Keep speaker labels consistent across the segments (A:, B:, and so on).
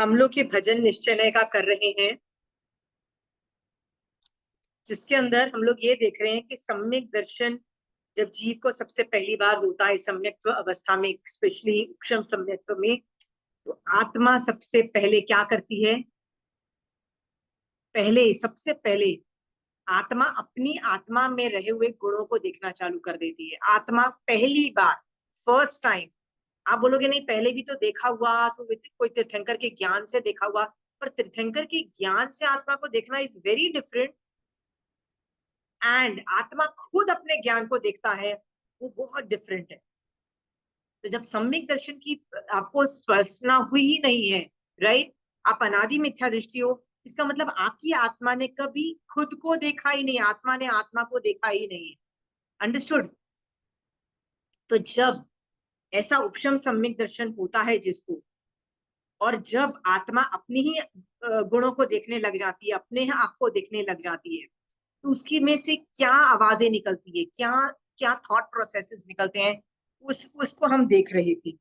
A: हम लोग ये भजन निश्चय का कर रहे हैं, जिसके अंदर हम लोग ये देख रहे हैं कि सम्यक दर्शन जब जीव को सबसे पहली बार होता है सम्यक्त्व अवस्था में, स्पेशली उपशम सम्यक्त्व में, तो आत्मा सबसे पहले क्या करती है? सबसे पहले आत्मा अपनी आत्मा में रहे हुए गुणों को देखना चालू कर देती है। आत्मा पहली बार, फर्स्ट टाइम। आप बोलोगे नहीं पहले भी तो देखा हुआ, तो कोई तीर्थंकर के ज्ञान से देखा हुआ, पर तीर्थंकर के ज्ञान से आत्मा को देखना इज वेरी डिफरेंट, एंड आत्मा खुद अपने ज्ञान को देखता है, वो बहुत डिफरेंट है। तो जब सम्यक दर्शन की आपको स्पर्शना हुई ही नहीं है, राइट, आप अनादि मिथ्या दृष्टि हो, इसका मतलब आपकी आत्मा ने कभी खुद को देखा ही नहीं, आत्मा ने आत्मा को देखा ही नहीं है। अंडरस्टूड? तो जब ऐसा उपशम सम्यक दर्शन होता है जिसको, और जब आत्मा अपनी ही गुणों को देखने लग जाती है, अपने आप को देखने लग जाती है, तो उसकी में से क्या आवाजें निकलती है, क्या क्या थॉट प्रोसेसेस निकलते हैं, उसको हम देख रहे थे।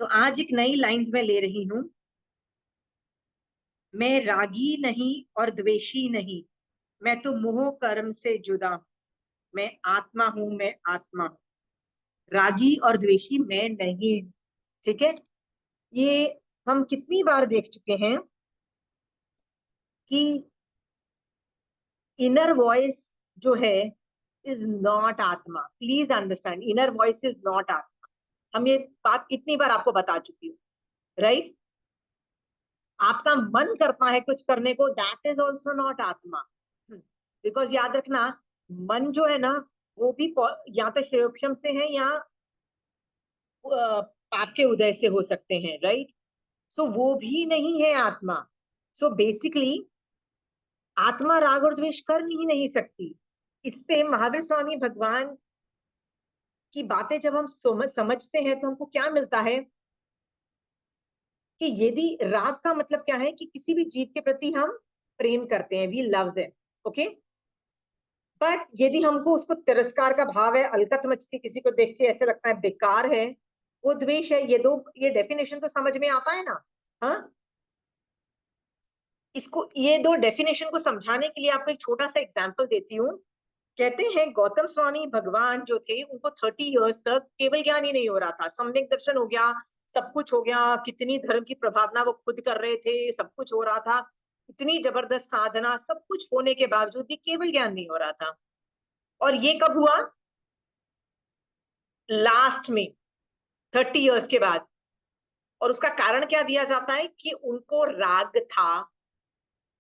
A: तो आज एक नई लाइंस में ले रही हूं। मैं रागी नहीं और द्वेषी नहीं, मैं तो मोह कर्म से जुदा, मैं आत्मा हूं, मैं आत्मा हूं, रागी और द्वेषी मैं नहीं। ठीक है? ये हम कितनी बार देख चुके हैं कि इनर वॉइस जो है इज नॉट आत्मा। Please understand, inner voice is not आत्मा। हम ये बात कितनी बार आपको बता चुकी हूँ, राइट? आपका मन करता है कुछ करने को, दैट इज ऑल्सो नॉट आत्मा। बिकॉज याद रखना, मन जो है ना, वो भी या तो शिवक्षम से है या पाप के उदय से हो सकते हैं, राइट? सो वो भी नहीं है आत्मा। सो बेसिकली आत्मा राग और द्वेष कर ही नहीं सकती। इस पे महावीर स्वामी भगवान की बातें जब हम समझते हैं तो हमको क्या मिलता है कि यदि राग का मतलब क्या है कि किसी भी जीव के प्रति हम प्रेम करते हैं, we love them, okay. But यदि हमको उसको तिरस्कार का भाव है, अलकत मचती किसी को देख के ऐसे लगता है बेकार है, वो द्वेष है। ये डेफिनेशन तो समझ में आता है ना? हाँ, इसको, ये दो डेफिनेशन को समझाने के लिए आपको एक छोटा सा एग्जाम्पल देती हूँ। कहते हैं गौतम स्वामी भगवान जो थे, उनको 30 इयर्स तक केवल ज्ञान ही नहीं हो रहा था, सम्यक दर्शन हो गया, सब कुछ हो गया, कितनी धर्म की प्रभावना वो खुद कर रहे थे, सब कुछ हो रहा था, इतनी जबरदस्त साधना, सब कुछ होने के बावजूद भी केवल ज्ञान नहीं हो रहा था। और ये कब हुआ? लास्ट में, 30 इयर्स के बाद। और उसका कारण क्या दिया जाता है कि उनको राग था,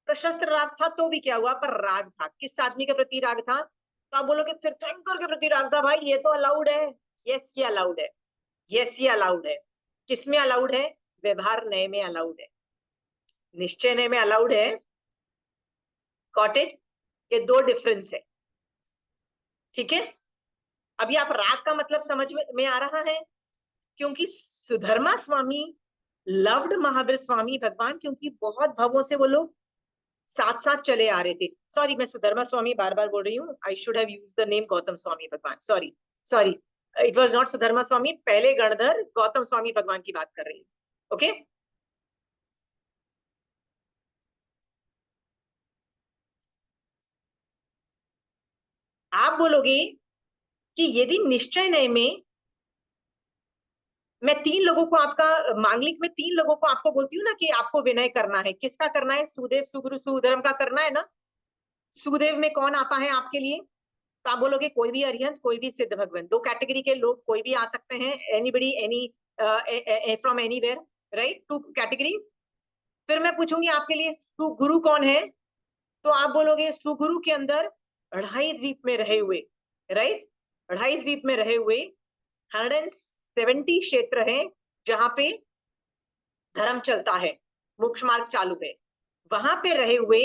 A: प्रशस्त्र राग था, तो भी क्या हुआ, पर राग था। किस आदमी के प्रति राग था? तो आप बोलोगे तीर्थंकर के प्रति राग था। भाई ये तो अलाउड है, यस ये अलाउड है, यस ये अलाउड है। किसमें अलाउड है? व्यवहार नय में अलाउड है, निश्चय नय में अलाउड है। Got it? ये दो डिफरेंस है, ठीक है? अभी आप राग का मतलब समझ में आ रहा है? क्योंकि सुधर्मा स्वामी लव्ड महावीर स्वामी भगवान, क्योंकि बहुत भवों से वो लोग साथ साथ चले आ रहे थे। सॉरी, मैं सुधर्मा स्वामी बार बार बोल रही हूँ, I should have used the name Gautam Swami Bhagwan, sorry sorry, it was not Sudharma Swami, पहले गणधर गौतम स्वामी भगवान की बात कर रही हूँ, ओके? आप बोलोगे कि यदि निश्चय नय में मैं 3 लोगों को, आपका मांगलिक में 3 लोगों को आपको बोलती हूँ ना कि आपको विनय करना है, किसका करना है? सुदेव, सुगुरु, सुधर्म का करना है ना। सुदेव में कौन आता है आपके लिए? तो आप बोलोगे कोई भी अरिहंत, कोई भी सिद्ध भगवान, दो कैटेगरी के लोग कोई भी आ सकते हैं, anybody, any from anywhere, right, 2 category. फिर मैं पूछूंगी आपके लिए सुगुरु कौन है, तो आप बोलोगे सुगुरु के अंदर अढ़ाई द्वीप में रहे हुए, राइट, अढ़ाई द्वीप में रहे हुए 170 क्षेत्र है जहां पे धर्म चलता है, मोक्ष मार्ग चालू है, वहां पे रहे हुए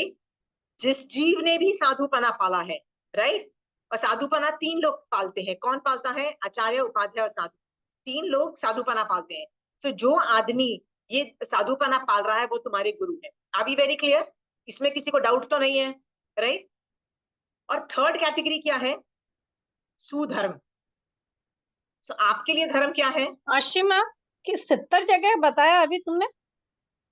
A: जिस जीव ने भी साधुपना पाला है, राइट। और साधुपना 3 लोग पालते हैं, कौन पालता है? आचार्य, उपाध्याय और साधु, 3 लोग साधुपना पालते हैं। तो जो आदमी ये साधुपना पाल रहा है वो तुम्हारे गुरु है। अभी वेरी क्लियर? इसमें किसी को डाउट तो नहीं है, राइट? और थर्ड कैटेगरी क्या है? सुधर्म। तो आपके लिए धर्म क्या है?
B: आशिमा कि 70 जगह बताया अभी तुमने।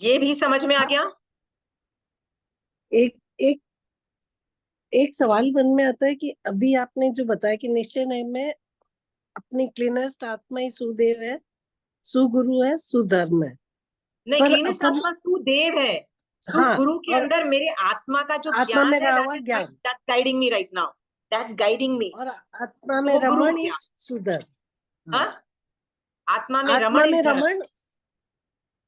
A: ये भी समझ में आ गया?
C: एक एक एक सवाल मन में आता है कि अभी आपने जो बताया कि निश्चय नय में अपनी क्लीनेस्ट आत्मा ही सुदेव है, सुगुरु है, सुधर्म है।
A: नहीं,
C: पर
A: क्लीनेस्ट
C: अपन,
A: आत्मा सुदेव है।
C: हाँ,
A: सुगुरु के
C: और
A: अंदर मेरे आत्मा का जो
C: आत्मा
A: ज्ञान
C: में
A: है,
C: रहा हुआ ज्ञान,
A: that's guiding me right now, that's guiding मी।
C: और आत्मा
A: तो
C: में
A: वो गुरु हो
C: रमण
A: गया।
C: इज सुधर्म। हाँ,
A: हाँ, आत्मा में
C: आत्मा
A: रमण इस
C: में
A: धर्म।
C: रमण।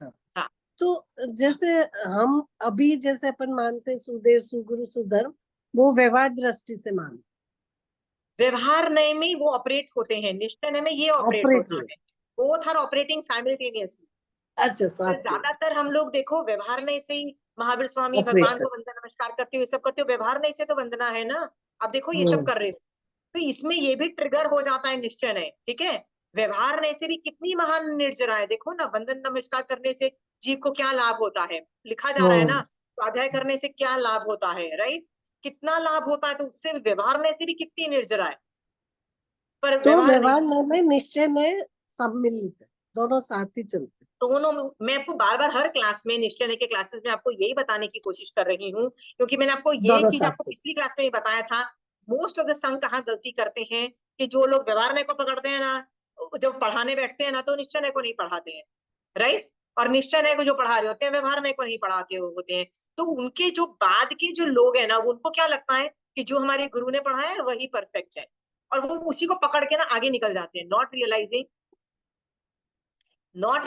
C: हाँ,
A: हाँ,
C: तो जैसे हम अभी जैसे अपन मानते सुदेव, सुगुरु, सुधर्म, वो व्यवहार दृष्टि से मानते,
A: व्यवहार नय में वो ऑपरेट होते हैं, निश्चय नय में ये ऑपरेट
C: ऑपरेट
A: होता
C: हुए।
A: है। Both are operating simultaneously.
C: अच्छा,
A: तो
C: साथ में
A: ज्यादातर हम लोग देखो व्यवहार नय से ही महावीर स्वामी
C: ऑपरेट
A: भगवान
C: कर।
A: को वंदना नमस्कार करते हो, ये सब करते हो, व्यवहार नय से तो वंदना है ना। अब देखो ये सब कर रहे हो, तो इसमें ये भी ट्रिगर हो जाता है निश्चय नय, ठीक है। व्यवहार नय से भी कितनी महान निर्जरा है, देखो ना, वंदन नमस्कार करने से जीव को क्या लाभ होता है, लिखा जा रहा है ना। स्वाध्याय करने से क्या लाभ होता है, राइट, कितना लाभ होता है, तो उससे व्यवहार नय से भी कितनी निर्जरा है, पर
C: तो
A: व्यवहार नहीं।
C: व्यवहार में निश्चय नय सम्मिलित है, दोनों साथ ही चलते।
A: दोनों मैं आपको बार बार हर क्लास में, निश्चय नय के क्लासेस में आपको यही बताने की कोशिश कर रही हूँ, क्योंकि मैंने आपको ये
C: दोनों
A: चीज
C: साथ
A: आपको
C: चलते।
A: पिछली क्लास में ही बताया था। मोस्ट ऑफ द संघ कहाँ गलती करते हैं कि जो लोग व्यवहार नय को पकड़ते हैं ना, जब पढ़ाने बैठते हैं ना, तो निश्चय नय को नहीं पढ़ाते हैं, राइट। और निश्चय नय को जो पढ़ा रहे होते हैं, व्यवहार नय को नहीं पढ़ाते होते हैं। तो उनके जो बाद के जो लोग हैं ना, उनको क्या लगता है कि जो हमारे गुरु ने पढ़ाया है वही परफेक्ट है, और वो उसी को पकड़ के ना आगे निकल जाते हैं, नॉट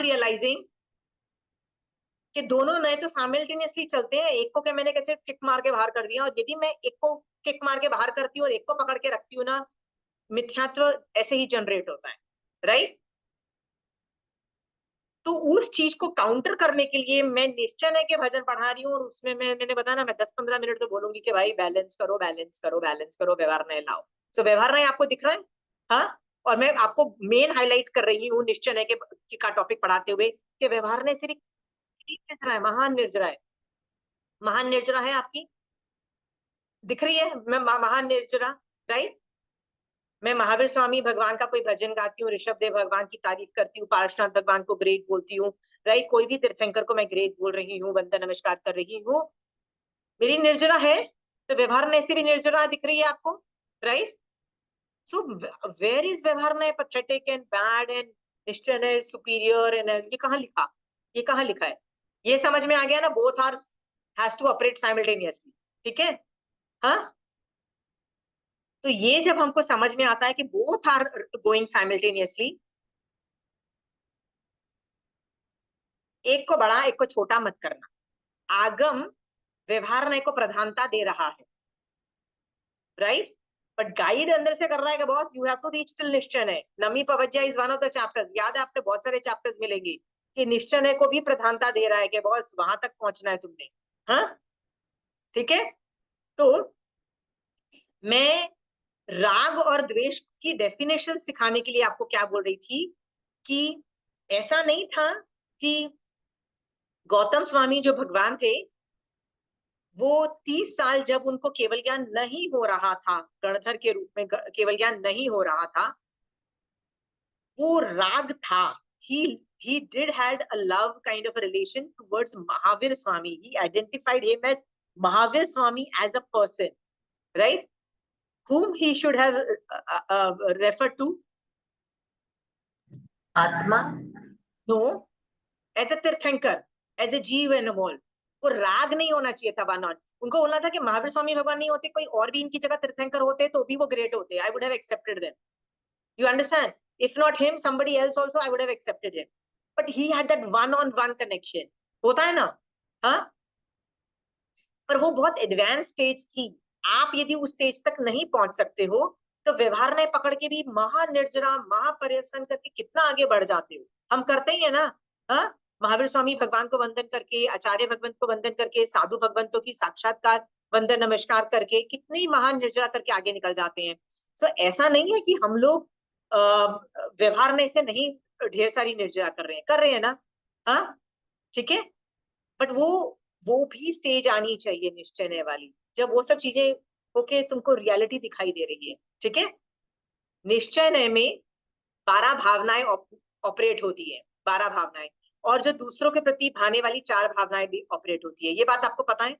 A: रियलाइजिंग कि दोनों नए तो साइमल्टेनियसली चलते हैं। एक को क्या मैंने कैसे किक मार के बाहर कर दिया, और यदि मैं एक को किक मार के बाहर करती हूँ और एक को पकड़ के रखती हूँ ना, मिथ्यात्व ऐसे ही जनरेट होता है, राइट। तो उस चीज को काउंटर करने के लिए मैं निश्चय नय के भजन पढ़ा रही हूँ, और उसमें मैंने बताया ना, मैं 10-15 मिनट तो बोलूंगी कि भाई बैलेंस करो, बैलेंस करो, बैलेंस करो, व्यवहार नय लाओ। सो व्यवहार नय आपको दिख रहा है, हाँ। और मैं आपको मेन हाईलाइट कर रही हूँ निश्चय नय के का टॉपिक पढ़ाते हुए, कि व्यवहार नय सिर्फ निर्जरा है, महान निर्जरा है, महान निर्जरा है आपकी, दिख रही है, मैं महान निर्जरा, राइट। मैं महावीर स्वामी भगवान का कोई भजन गाती हूँ, ऋषभ देव भगवान की तारीफ करती हूँ, पार्श्वनाथ भगवान को ग्रेट बोलती हूँ, राइट। कोई भी तीर्थंकर को मैं ग्रेट बोल रही हूँ, वंदन नमस्कार कर रही हूँ, मेरी निर्जरा है। तो व्यवहार नय से भी निर्जरा दिख रही है आपको, राइट। सो वेयर इज व्यवहार नय पैथेटिक एंड बैड एंड निश्चय नय सुपीरियर एंड ये कहाँ लिखा, ये कहाँ लिखा है? ये समझ में आ गया ना, both are has to operate simultaneously, ठीक है, हाँ। तो ये जब हमको समझ में आता है कि बोथ आर गोइंग साइमल्टेनियसली, एक को बड़ा एक को छोटा मत करना। आगम व्यवहार नय को प्रधानता दे रहा है, राइट, बट गाइड अंदर से कर रहा है कि boss you have to reach till निश्चय नय। नमी पवज्या is one of the chapters, याद है आपने, बहुत सारे चैप्टर्स मिलेंगे कि निश्चय नय को भी प्रधानता दे रहा है कि बॉस वहां तक पहुंचना है तुमने, हाँ, ठीक है। तो मैं राग और द्वेष की डेफिनेशन सिखाने के लिए आपको क्या बोल रही थी कि ऐसा नहीं था कि गौतम स्वामी जो भगवान थे, वो 30 साल जब उनको केवल ज्ञान नहीं हो रहा था, गणधर के रूप में केवल ज्ञान नहीं हो रहा था, वो राग था। he did had a love kind of a relation towards Mahavir Swami. He identified him as Mahavir Swami as a person, right, whom he should have referred to
D: आत्मा,
A: no, as a तीर्थंकर, as a जीव and मोल। वो राग नहीं होना चाहिए था one on, उनको बोलना था कि महावीर स्वामी भगवान नहीं होते, कोई और भी इनकी जगह तीर्थंकर होते तो भी वो ग्रेट होते, I would have accepted them, you understand, if not him somebody else also I would have accepted him, but he had that one on one connection, होता है ना, हाँ। पर वो बहुत एडवांस स्टेज थी, आप यदि उस स्टेज तक नहीं पहुंच सकते हो, तो व्यवहार नय पकड़ के भी महानिर्जरा महापर्यसन करके कितना आगे बढ़ जाते हो। हम करते ही है ना, हाँ। महावीर स्वामी भगवान को वंदन करके, आचार्य भगवंत को वंदन करके, साधु भगवंतों की साक्षात्कार वंदन नमस्कार करके कितनी महान निर्जरा करके आगे निकल जाते हैं। सो ऐसा नहीं है कि हम लोग व्यवहार नय से नहीं ढेर सारी निर्जरा कर रहे हैं ना, हाँ, ठीक है। बट वो भी स्टेज आनी चाहिए निश्चय नय वाली, जब वो सब चीजें होके तुमको रियलिटी दिखाई दे रही है, ठीक है। निश्चय नय में 12 भावनाएं ऑपरेट होती है, 12 भावनाएं, और जो दूसरों के प्रति भाने वाली 4 भावनाएं भी ऑपरेट होती है। ये बात आपको पता है?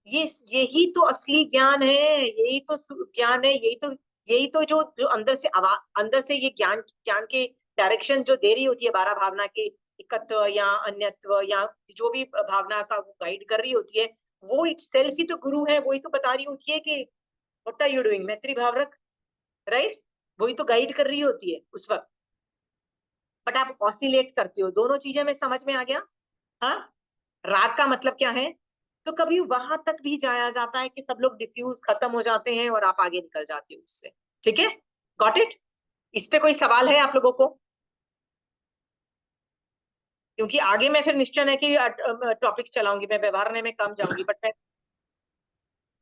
A: यही तो असली ज्ञान है, यही तो ज्ञान है, यही तो जो अंदर से ये ज्ञान ज्ञान के डायरेक्शन जो दे रही होती है 12 भावना के एकत्व या अन्यत्व या जो भी भावना का वो गाइड कर रही होती है, वो इटसेल्फ ही तो गुरु है। वही तो बता रही होती है कि व्हाट आर यू डूइंग, मैत्री भाव रख, राइट? वही तो गाइड कर रही होती है उस वक्त। बट आप ऑसिलेट करते हो, दोनों चीजें में समझ में आ गया? हाँ, राग का मतलब क्या है? तो कभी वहां तक भी जाया जाता है कि सब लोग डिफ्यूज खत्म हो जाते हैं और आप आगे निकल जाते हो उससे। ठीक है, गॉट इट? इस पे कोई सवाल है आप लोगों को? क्योंकि आगे मैं फिर निश्चय है कि टॉपिक्स चलाऊंगी, मैं व्यवहार में कम जाऊंगी, बट मैं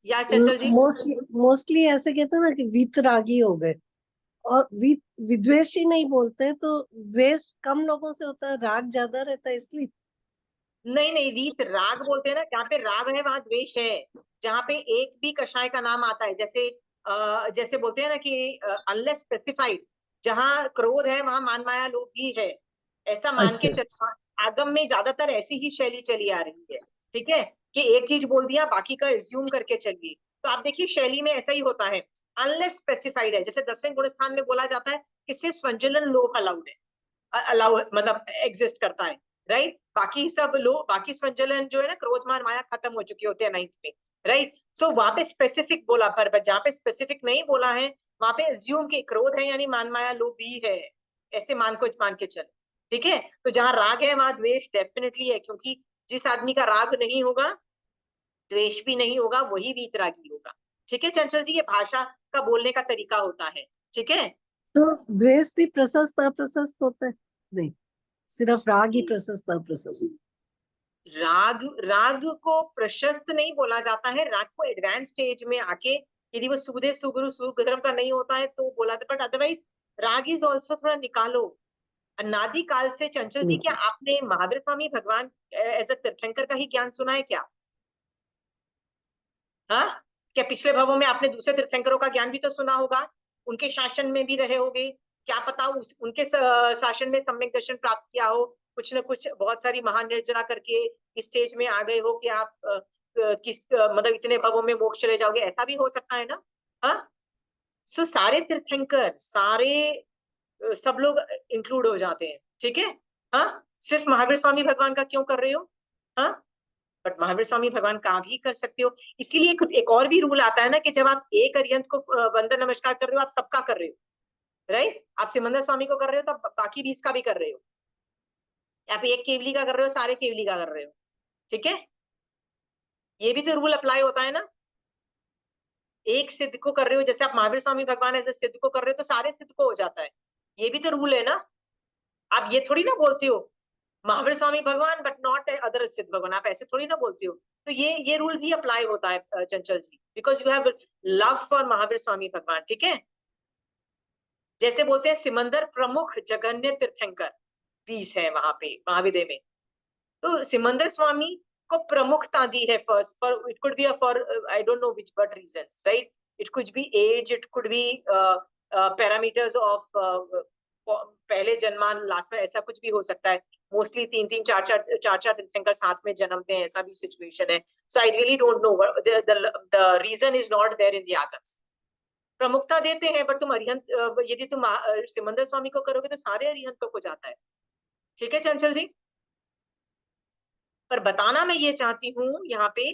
A: या चंचल जी
C: मोस्टली ऐसे कहते हैं ना कि वीतरागी हो गए, और विद्वेषी नहीं बोलते, तो द्वेष कम लोगों से होता है, राग ज्यादा रहता है इसलिए।
A: नहीं नहीं, वीत राग बोलते हैं ना, जहाँ पे राग है वहां द्वेष है। जहाँ पे एक भी कषाय का नाम आता है, जैसे बोलते हैं ना कि अनलेस स्पेसिफाइड, जहाँ क्रोध है वहां मान माया लोभ भी है, ऐसा मान के
C: अच्छा।
A: चल। आगम में ज्यादातर ऐसी ही शैली चली आ रही है। ठीक है, कि एक चीज बोल दिया बाकी का एज्यूम करके चलिए। तो आप देखिए शैली में ऐसा ही होता है, अनलेस स्पेसिफाइड है। जैसे 10वें गुणस्थान में बोला जाता है कि सिर्फ स्वंजलन लोभ अलाउड है, अलाउ मतलब एग्जिस्ट करता है, राइट? बाकी सब लोग, बाकी स्वंजलन जो है ना, क्रोध मान माया खत्म हो चुके होते हैं 9th में, राइट? सो वहां पे स्पेसिफिक बोला, पर जहाँ पे स्पेसिफिक नहीं बोला है वहां पे एज्यूम के क्रोध है यानी मान माया लोभ भी है, ऐसे मान के चल। ठीक है, तो जहाँ राग है वहां द्वेष डेफिनेटली है, क्योंकि जिस आदमी का राग नहीं होगा, द्वेष भी नहीं होगा, वही वीतरागी होगा। ठीक है चंचल जी, ये भाषा का बोलने का तरीका होता है। ठीक है,
C: तो द्वेष भी प्रशस्त अप्रशस्त होता है? नहीं, सिर्फ राग ही प्रशस्त अप्रशस्त?
A: राग राग को प्रशस्त नहीं बोला जाता है, राग को एडवांस स्टेज में आके यदि वो सुदेव सुगुरु सुगधर्म का नहीं होता है तो बोला था, बट अदरवाइज राग इज ऑल्सो थोड़ा निकालो। अनादि काल से चंचल जी, क्या आपने महावीर स्वामी भगवान एज अ तीर्थंकर का ही ज्ञान सुना है क्या? हाँ, क्या पिछले भवों में आपने दूसरे तीर्थंकरों का ज्ञान भी तो सुना होगा, उनके शासन में भी रहे होगे, क्या पता उनके शासन में सम्यक दर्शन प्राप्त किया हो, कुछ न कुछ बहुत सारी महान निर्जरा करके इस स्टेज में आ गए हो कि आप मतलब इतने भवों में मोक्ष चले जाओगे, ऐसा भी हो सकता है ना? हाँ, सो सारे तीर्थंकर, सारे सब लोग इंक्लूड हो जाते हैं। ठीक है, हाँ, सिर्फ महावीर स्वामी भगवान का क्यों कर रहे हो? हाँ, बट महावीर स्वामी भगवान का भी कर सकते हो। इसीलिए एक और भी रूल आता है ना कि जब आप एक अरिहंत को वंदन नमस्कार कर रहे हो, आप सबका कर रहे हो, राइट? आप सिमंदर स्वामी को कर रहे हो तो बाकी 20 का भी कर रहे हो, आप एक केवली का कर रहे हो, सारे केवली का कर रहे हो। ठीक है, ये भी तो रूल अप्लाई होता है ना। एक सिद्ध को कर रहे हो, जैसे आप महावीर स्वामी भगवान ऐसे सिद्ध को कर रहे हो तो सारे सिद्ध को हो जाता है, ये भी तो रूल है ना। आप ये थोड़ी ना बोलते हो महावीर स्वामी भगवान बट नॉट अदर सिद्ध भगवान, आप ऐसे थोड़ी ना बोलते हो। तो ये रूल भी अप्लाई होता है Chanchal ji, because you have love for Mahavir Swami Bhagwan. ठीक है, जैसे बोलते हैं सिमंदर प्रमुख जगन्य तीर्थंकर 20 है वहां पे महाविदय में, तो सिमंदर स्वामी को प्रमुखता दी है फर्स्ट, पर it could be for I don't know which but reasons, right? It could be age, it could be parameters of पहले जन्मान लास्ट में, ऐसा कुछ भी हो सकता है। मोस्टली 3-3 4-4 तीर्थंकर साथ में जन्मते हैं, ऐसा भी सिचुएशन है। So I really don't know, the reason is not there in the Agams. प्रमुखता देते हैं, बट तुम अरिहंत यदि तुम सिमंदर स्वामी को करोगे तो सारे अरिहंतों को जाता है। ठीक है चंचल जी, पर बताना मैं ये चाहती हूँ यहाँ पे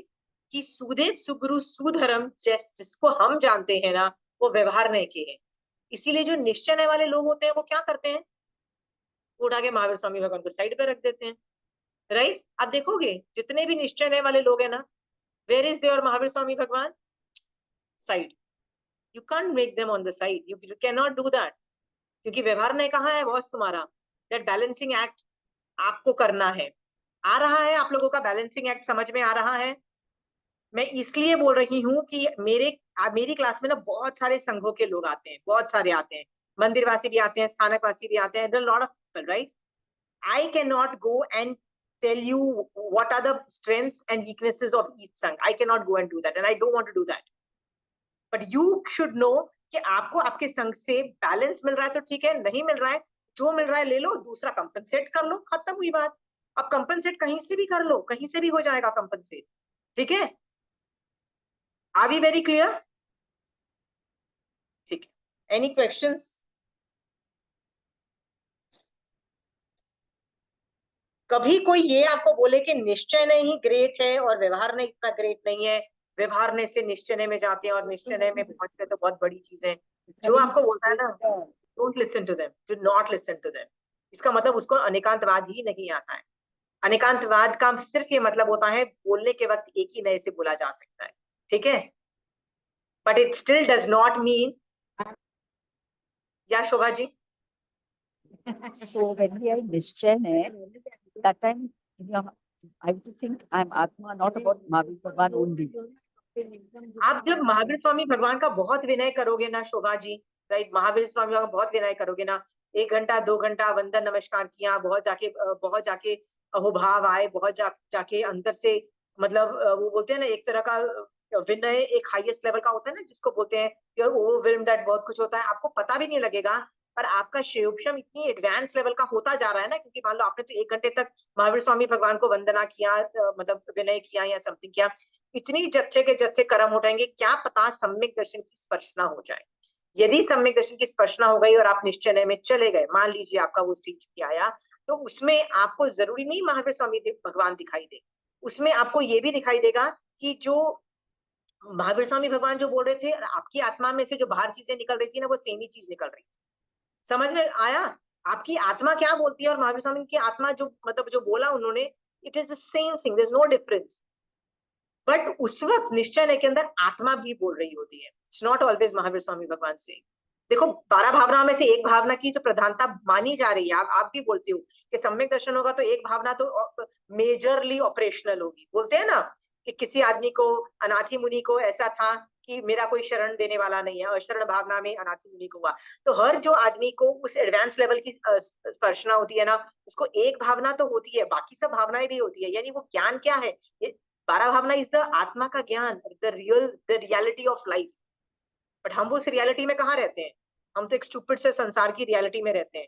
A: कि सुदेव सुगुरु सुधर्म जिसको हम जानते हैं ना, वो व्यवहार नहीं के हैं। इसीलिए जो निश्चय वाले लोग होते हैं वो क्या करते हैं, उठा के महावीर स्वामी भगवान को साइड पे रख देते हैं, राइट? आप देखोगे जितने भी निश्चय वाले लोग हैं ना, where is there Mahavir Swami भगवान? Side. You can't make them on the side, you can not do that, क्योंकि व्यवहार ने कहा है बॉस तुम्हारा, दैट बैलेंसिंग एक्ट आपको करना है। आ रहा है आप लोगों का बैलेंसिंग एक्ट समझ में आ रहा है? मैं इसलिए बोल रही हूँ कि मेरी क्लास में ना बहुत सारे संघों के लोग आते हैं, बहुत सारे आते हैं, मंदिरवासी भी आते हैं, स्थानकवासी भी आते हैं, lot of people, right? I cannot go and tell you what are the strengths and weaknesses of each sangh. I cannot go and do that, and I don't want to do that. But you should know कि आपको आपके संघ से balance मिल रहा है तो ठीक है, नहीं मिल रहा है, जो मिल रहा है ले लो, दूसरा कंपनसेट कर लो, खत्म हुई बात। अब कंपनसेट कहीं से भी कर लो, कहीं से भी हो जाएगा कंपनसेट, ठीक है? Are we very clear? ठीक है, एनी क्वेश्चंस? कभी कोई ये आपको बोले कि निश्चय ने ही ग्रेट है और व्यवहार ने इतना ग्रेट नहीं है, व्यवहार ने से निश्चय में जाते हैं और निश्चय में पहुंचते तो बहुत बड़ी चीज है, जो आपको बोलता है ना, don't listen to them, do not listen to them. इसका मतलब उसको अनेकांतवाद ही नहीं आता है। अनेकांतवाद का सिर्फ ये मतलब होता है बोलने के वक्त एक ही नए से बोला जा सकता है, ठीक है? But it still does not mean, या Shobha ji?
D: So when we are in Nischay, that time, I have to think I'm Atma, not about Mahavir Bhagwan only.
A: आप जब महावीर स्वामी भगवान का बहुत विनय करोगे ना शोभा जी, राइट, महावीर स्वामी भगवान का बहुत विनय करोगे ना, 1 घंटा 2 घंटा वंदन नमस्कार किया, बहुत जाके अहोभाव आए, जाके अंदर से, मतलब वो बोलते हैं ना एक तरह का विनय, एक हाईएस्ट लेवल का होता है ना, जिसको बोलते हैं योर ओवरवेल्म्ड दैट, बहुत कुछ होता है, आपको पता भी नहीं लगेगा, पर आपका शिवोपशम इतनी एडवांस लेवल का होता जा रहा है ना, क्योंकि मान लो आपने तो 1 घंटे तक महावीर स्वामी भगवान को वंदना किया, मतलब विनय किया या समथिंग किया, इतनी जत्थे के जत्थे कर्म उठाएंगे, क्या पता सम्यक दर्शन की स्पर्शना हो जाए। यदि सम्यक दर्शन की स्पर्शना हो गई और आप निश्चय में चले गए, मान लीजिए आपका वो स्टेज भी आया, तो उसमें आपको जरूरी नहीं महावीर स्वामी भगवान दिखाई दे, उसमें आपको ये भी दिखाई देगा कि जो महावीर स्वामी भगवान जो बोल रहे थे, आपकी आत्मा में से जो बाहर चीजें निकल रही थी ना, वो सेम ही चीज निकल रही थी। समझ में आया? आपकी आत्मा क्या बोलती है और महावीर स्वामी की आत्मा जो, मतलब जो बोला उन्होंने, it is the same thing, there is no difference. But उस वक्त निश्चय के अंदर आत्मा भी बोल रही होती है, it's not always Mahavir Swami भगवान से। देखो 12 भावनाओं में से एक भावना की तो प्रधानता मानी जा रही है, आप भी बोलते हो कि सम्यक दर्शन होगा तो एक भावना तो मेजरली ऑपरेशनल होगी, बोलते हैं ना कि किसी आदमी को, अनाथी मुनि को ऐसा था कि मेरा कोई शरण देने वाला नहीं है, अशरण भावना में अनाथी मुनि को हुआ। तो हर जो आदमी को उस एडवांस लेवल की स्पर्शना होती है ना, उसको एक भावना तो होती है, बाकी सब भावनाएं भी होती है। यानी वो ज्ञान क्या है, 12 भावना इज द आत्मा का ज्ञान, the reality of life. But हम उस रियलिटी में कहाँ रहते हैं? हम तो एक स्टूपिड से संसार की रियलिटी में रहते हैं,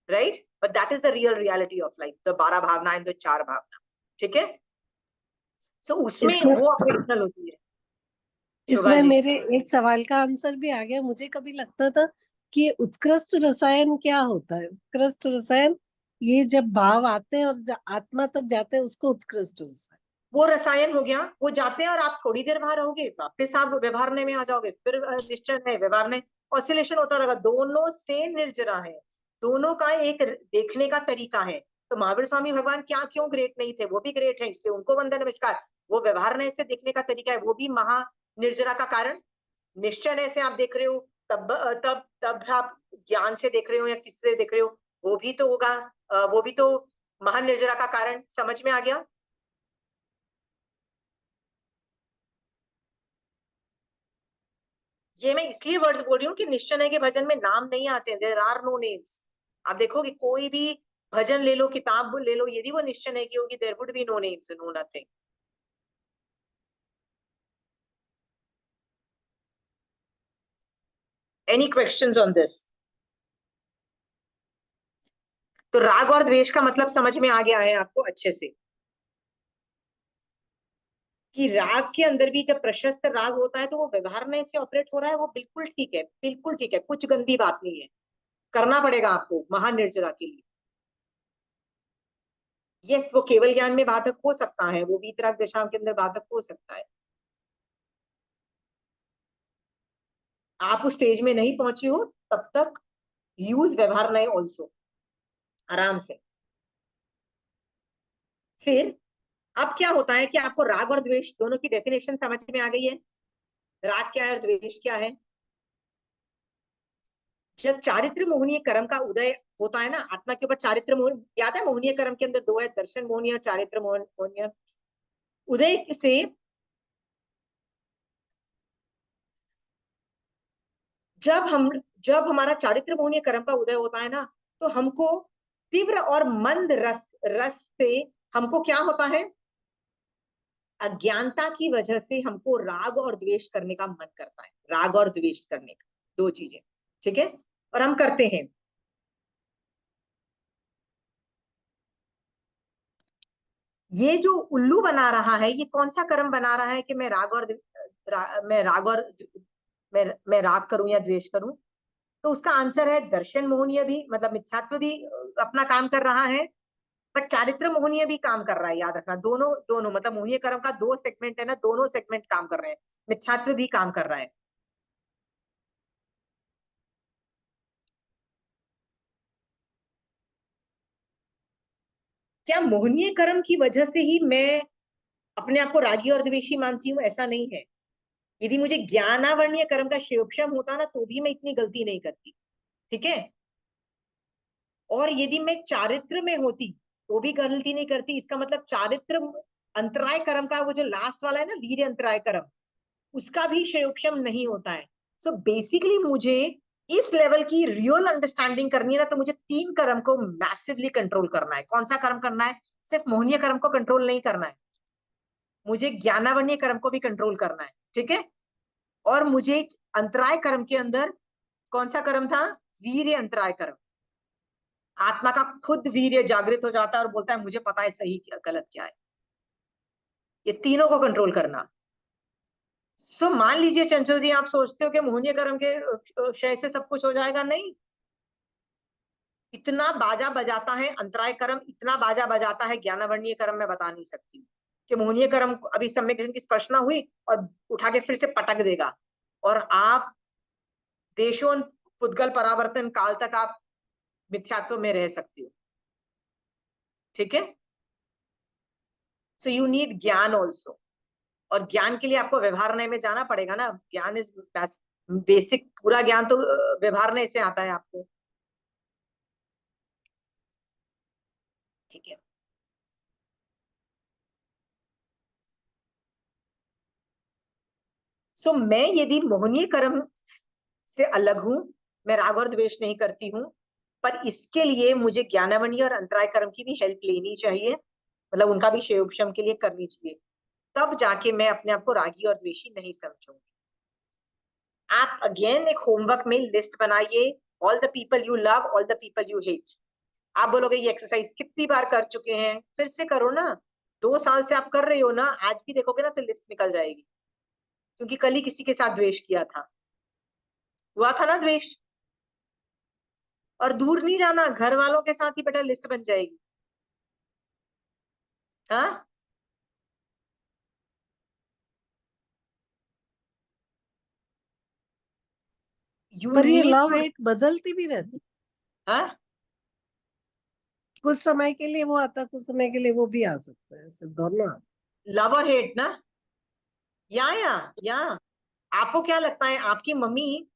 A: right? But that is the real reality of life, the 12 भावना एंड द 4 भावना, ठीक है? सो उसमें
C: इसमें
A: वो ऑपरेशनल होती है।
C: इसमें मेरे एक सवाल का आंसर भी आ गया। मुझे कभी लगता था कि उत्कृष्ट रसायन क्या होता है। उत्कृष्ट रसायन ये जब भाव आते हैं और आत्मा तक जाते हैं, उसको उत्कृष्ट रसायन,
A: वो रसायन हो गया। वो जाते हैं और आप थोड़ी देर वहां रहोगे, वापिस आप व्यवहारने में आ जाओगे, फिर निश्चय में व्यवहारने, ऑसिलेशन होता रहेगा। दोनों से निर्जरा है, दोनों का एक देखने का तरीका है। तो महावीर स्वामी भगवान क्या क्यों ग्रेट नहीं थे? वो भी ग्रेट है, इसलिए उनको वंदन नमस्कार। वो व्यवहारने से देखने का तरीका है, वो भी महा निर्जरा का कारण। निश्चय से आप देख रहे हो, तब तब तब आप ज्ञान से देख रहे हो या किससे देख रहे हो, वो भी तो होगा, वो भी तो महानिर्जरा का कारण। समझ में आ गया? ये मैं इसलिए वर्ड्स बोल रही हूँ कि निश्चय के भजन में नाम नहीं आते, देयर आर नो नेम्स। आप देखोगे कोई भी भजन ले लो, किताब ले लो, यदि वो निश्चय की होगी, there would be no names, no nothing. Any questions on this? तो राग और द्वेष का मतलब समझ में आ गया है आपको अच्छे से, कि राग के अंदर भी जब प्रशस्त राग होता है तो वो व्यवहार में से ऑपरेट हो रहा है, वो बिल्कुल ठीक है, बिल्कुल ठीक है, कुछ गंदी बात नहीं है, करना पड़ेगा आपको महानिर्जरा के लिए। यस, वो केवल ज्ञान में बाधक हो सकता है, वो वीतराग दशा के अंदर बाधक हो सकता है। आप उस स्टेज में नहीं पहुंचे हो तब तक यूज व्यवहार नहीं ऑल्सो, आराम से। फिर अब क्या होता है कि आपको राग और द्वेष दोनों की डेफिनेशन समझ में आ गई है। राग क्या है और द्वेष क्या है? जब चारित्र मोहनीय कर्म का उदय होता है ना आत्मा के ऊपर, चारित्र मोहन याद है, मोहनीय कर्म के अंदर 2 है, दर्शन मोहनीय और चारित्र मोहनीय। उदय से जब हमारा चारित्र मोहनीय कर्म का उदय होता है ना, तो हमको तीव्र और मंद रस रस से हमको क्या होता है, अज्ञानता की वजह से हमको राग और द्वेष करने का मन करता है, राग और द्वेष करने का, 2 चीजें, ठीक है? और हम करते हैं। ये जो उल्लू बना रहा है, ये कौन सा कर्म बना रहा है कि मैं राग और मैं राग करूं या द्वेष करूं? तो उसका आंसर है दर्शन मोहनीय भी, मतलब मिथ्यात्व भी अपना काम कर रहा है, बट चारित्र मोहनीय भी काम कर रहा है। याद रखना, दोनों दोनों, मतलब मोहनीय कर्म का दो सेगमेंट है ना, दोनों सेगमेंट काम कर रहे हैं, मिथ्यात्व भी काम कर रहा है। क्या मोहनीय कर्म की वजह से ही मैं अपने आप को रागी और द्वेषी मानती हूँ? ऐसा नहीं है। यदि मुझे ज्ञानावरणीय कर्म का क्षयोक्षम होता ना, तो भी मैं इतनी गलती नहीं करती। ठीक है। और यदि मैं चारित्र में होती तो भी गलती नहीं करती। इसका मतलब चारित्र अंतराय कर्म का वो जो लास्ट वाला है ना, वीर्य अंतराय कर्म, उसका भी क्षयोक्षम नहीं होता है। सो बेसिकली मुझे इस लेवल की रियल अंडरस्टैंडिंग करनी है ना, तो मुझे तीन कर्म को मैसिवली कंट्रोल करना है। कौन सा कर्म करना है? सिर्फ मोहनीय कर्म को कंट्रोल नहीं करना है, मुझे ज्ञानावरणीय कर्म को भी कंट्रोल करना है। ठीक है। और मुझे अंतराय कर्म के अंदर कौन सा कर्म था? वीर्य अंतराय कर्म। आत्मा का खुद वीर्य जागृत हो जाता है और बोलता है मुझे पता है सही क्या गलत क्या है। ये तीनों को कंट्रोल करना। सो मान लीजिए चंचल जी, आप सोचते हो कि मोहनीय कर्म के क्षय से सब कुछ हो जाएगा? नहीं। इतना बाजा बजाता है अंतराय कर्म, इतना बाजा बजाता है ज्ञानावरणीय कर्म, मैं बता नहीं सकती कि मोहनीय कर्म अभी समय किसी की स्पर्श ना हुई और उठा के फिर से पटक देगा, और आप देशों पुद्गल परावर्तन काल तक आप मिथ्यात्व में रह सकती हो। ठीक है। सो यू नीड ज्ञान ऑल्सो, और ज्ञान के लिए आपको व्यवहारण्य में जाना पड़ेगा ना। ज्ञान इज बेसिक, पूरा ज्ञान तो व्यवहारण्य से आता है आपको। ठीक है। सो मैं यदि मोहनीय कर्म से अलग हूं, मैं राग और द्वेष नहीं करती हूँ, पर इसके लिए मुझे ज्ञानावरणीय और अंतराय कर्म की भी हेल्प लेनी चाहिए, मतलब उनका भी क्षयोक्षम के लिए करनी चाहिए, तब जाके मैं अपने आप को रागी और द्वेषी नहीं समझूंगी। आप अगेन एक होमवर्क में लिस्ट बनाइए, all the people you love, all the people you hate. आप बोलोगे ये एक्सरसाइज कितनी बार कर चुके हैं, फिर से करो ना। 2 साल से आप कर रहे हो ना, आज भी देखोगे ना तो लिस्ट निकल जाएगी, क्योंकि कल ही किसी के साथ द्वेष किया था, हुआ था ना द्वेष। और दूर नहीं जाना, घर वालों के साथ ही बेटा लिस्ट बन जाएगी। हाँ, यू
C: पर ये
A: नीड
C: लव
A: टू।
C: हेट बदलती भी रहती,
A: हाँ,
C: कुछ समय के लिए वो आता, कुछ समय के लिए वो भी आ सकता है, ऐसे दोनों
A: लव और हेट ना, या आपको क्या लगता है आपकी मम्मी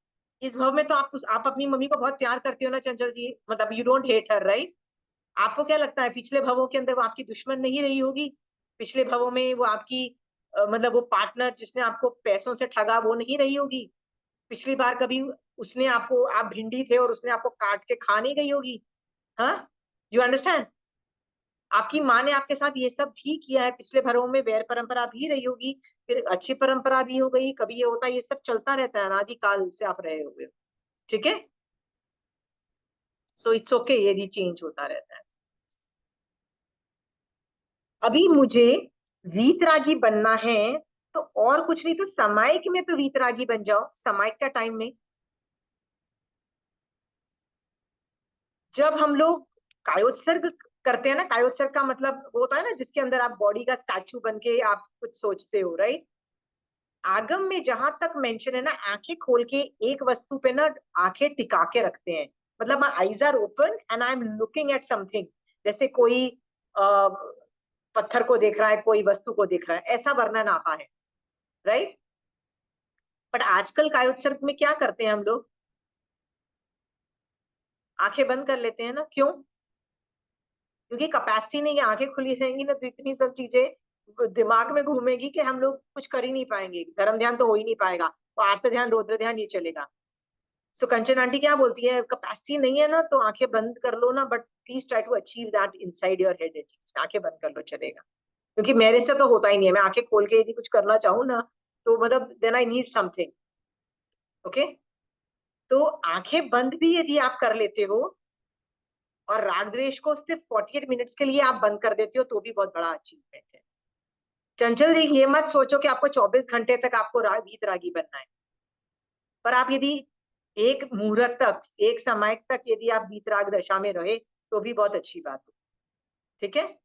A: इस भाव में, तो आप अपनी मम्मी को बहुत प्यार करते हो ना चंचल जी, मतलब you don't hate her, right? आपको क्या लगता है पिछले भवों के अंदर वो आपकी दुश्मन नहीं रही होगी? पिछले भवों में वो आपकी मतलब वो पार्टनर जिसने आपको पैसों से ठगा, वो नहीं रही होगी? पिछली बार कभी उसने आपको, आप भिंडी थे और उसने आपको काट के खा नहीं गई होगी? हाँ, यू अंडरस्टैंड? आपकी माँ ने आपके साथ ये सब भी किया है, पिछले भरों में वैर परंपरा भी रही होगी, फिर अच्छी परंपरा भी हो गई, कभी ये होता है, ये सब चलता रहता है, अनादि काल से आप रहे हुए हो। ठीक है। सो इट्स ओके यदि चेंज होता रहता है। अभी मुझे वीतरागी बनना है, तो और कुछ नहीं तो सामायिक में तो वीतरागी बन जाओ, सामायिक का टाइम में। जब हम लोग कायोत्सर्ग करते हैं ना, कायोत्सर्ग का मतलब वो होता है ना जिसके अंदर आप बॉडी का स्टैचू बन के आप कुछ सोचते हो, राइट? आगम में जहां तक मेंशन है ना, आंखें खोल के एक वस्तु पे ना आंखें टिका के रखते हैं, मतलब my eyes are open and I am looking at something, जैसे कोई पत्थर को देख रहा है, कोई वस्तु को देख रहा है, ऐसा वर्णन आता है, राइट? बट आजकल कायोत्सर्ग में क्या करते हैं हम लोग? आंखें बंद कर लेते हैं ना, क्यों? क्योंकि कैपेसिटी नहीं है, आंखें खुली रहेंगी ना तो इतनी सब चीजें दिमाग में घूमेगी कि हम लोग कुछ कर ही नहीं पाएंगे, धर्म ध्यान तो हो ही नहीं पाएगा, तो आर्त ध्यान रौद्र ध्यान ये चलेगा। सो कंचन आंटी क्या बोलती है, कैपेसिटी नहीं है ना तो आंखें बंद कर लो ना, but please try to achieve that inside your head at least, आंखें बंद कर लो चलेगा। क्योंकि मेरे से तो होता ही नहीं है, मैं आंखें खोल के यदि कुछ करना चाहूँ ना, तो मतलब then I need something. Okay. तो आंखें बंद भी यदि आप कर लेते हो और राग द्वेष को सिर्फ 48 मिनट्स के लिए आप बंद कर देते हो तो भी बहुत बड़ा अचीवमेंट है। चंचल जी, ये मत सोचो कि आपको 24 घंटे तक आपको वीतरागी बनना है, पर आप यदि एक मुहूर्त तक, एक समय तक यदि आप वीतराग दशा में रहे तो भी बहुत अच्छी बात है। ठीक है,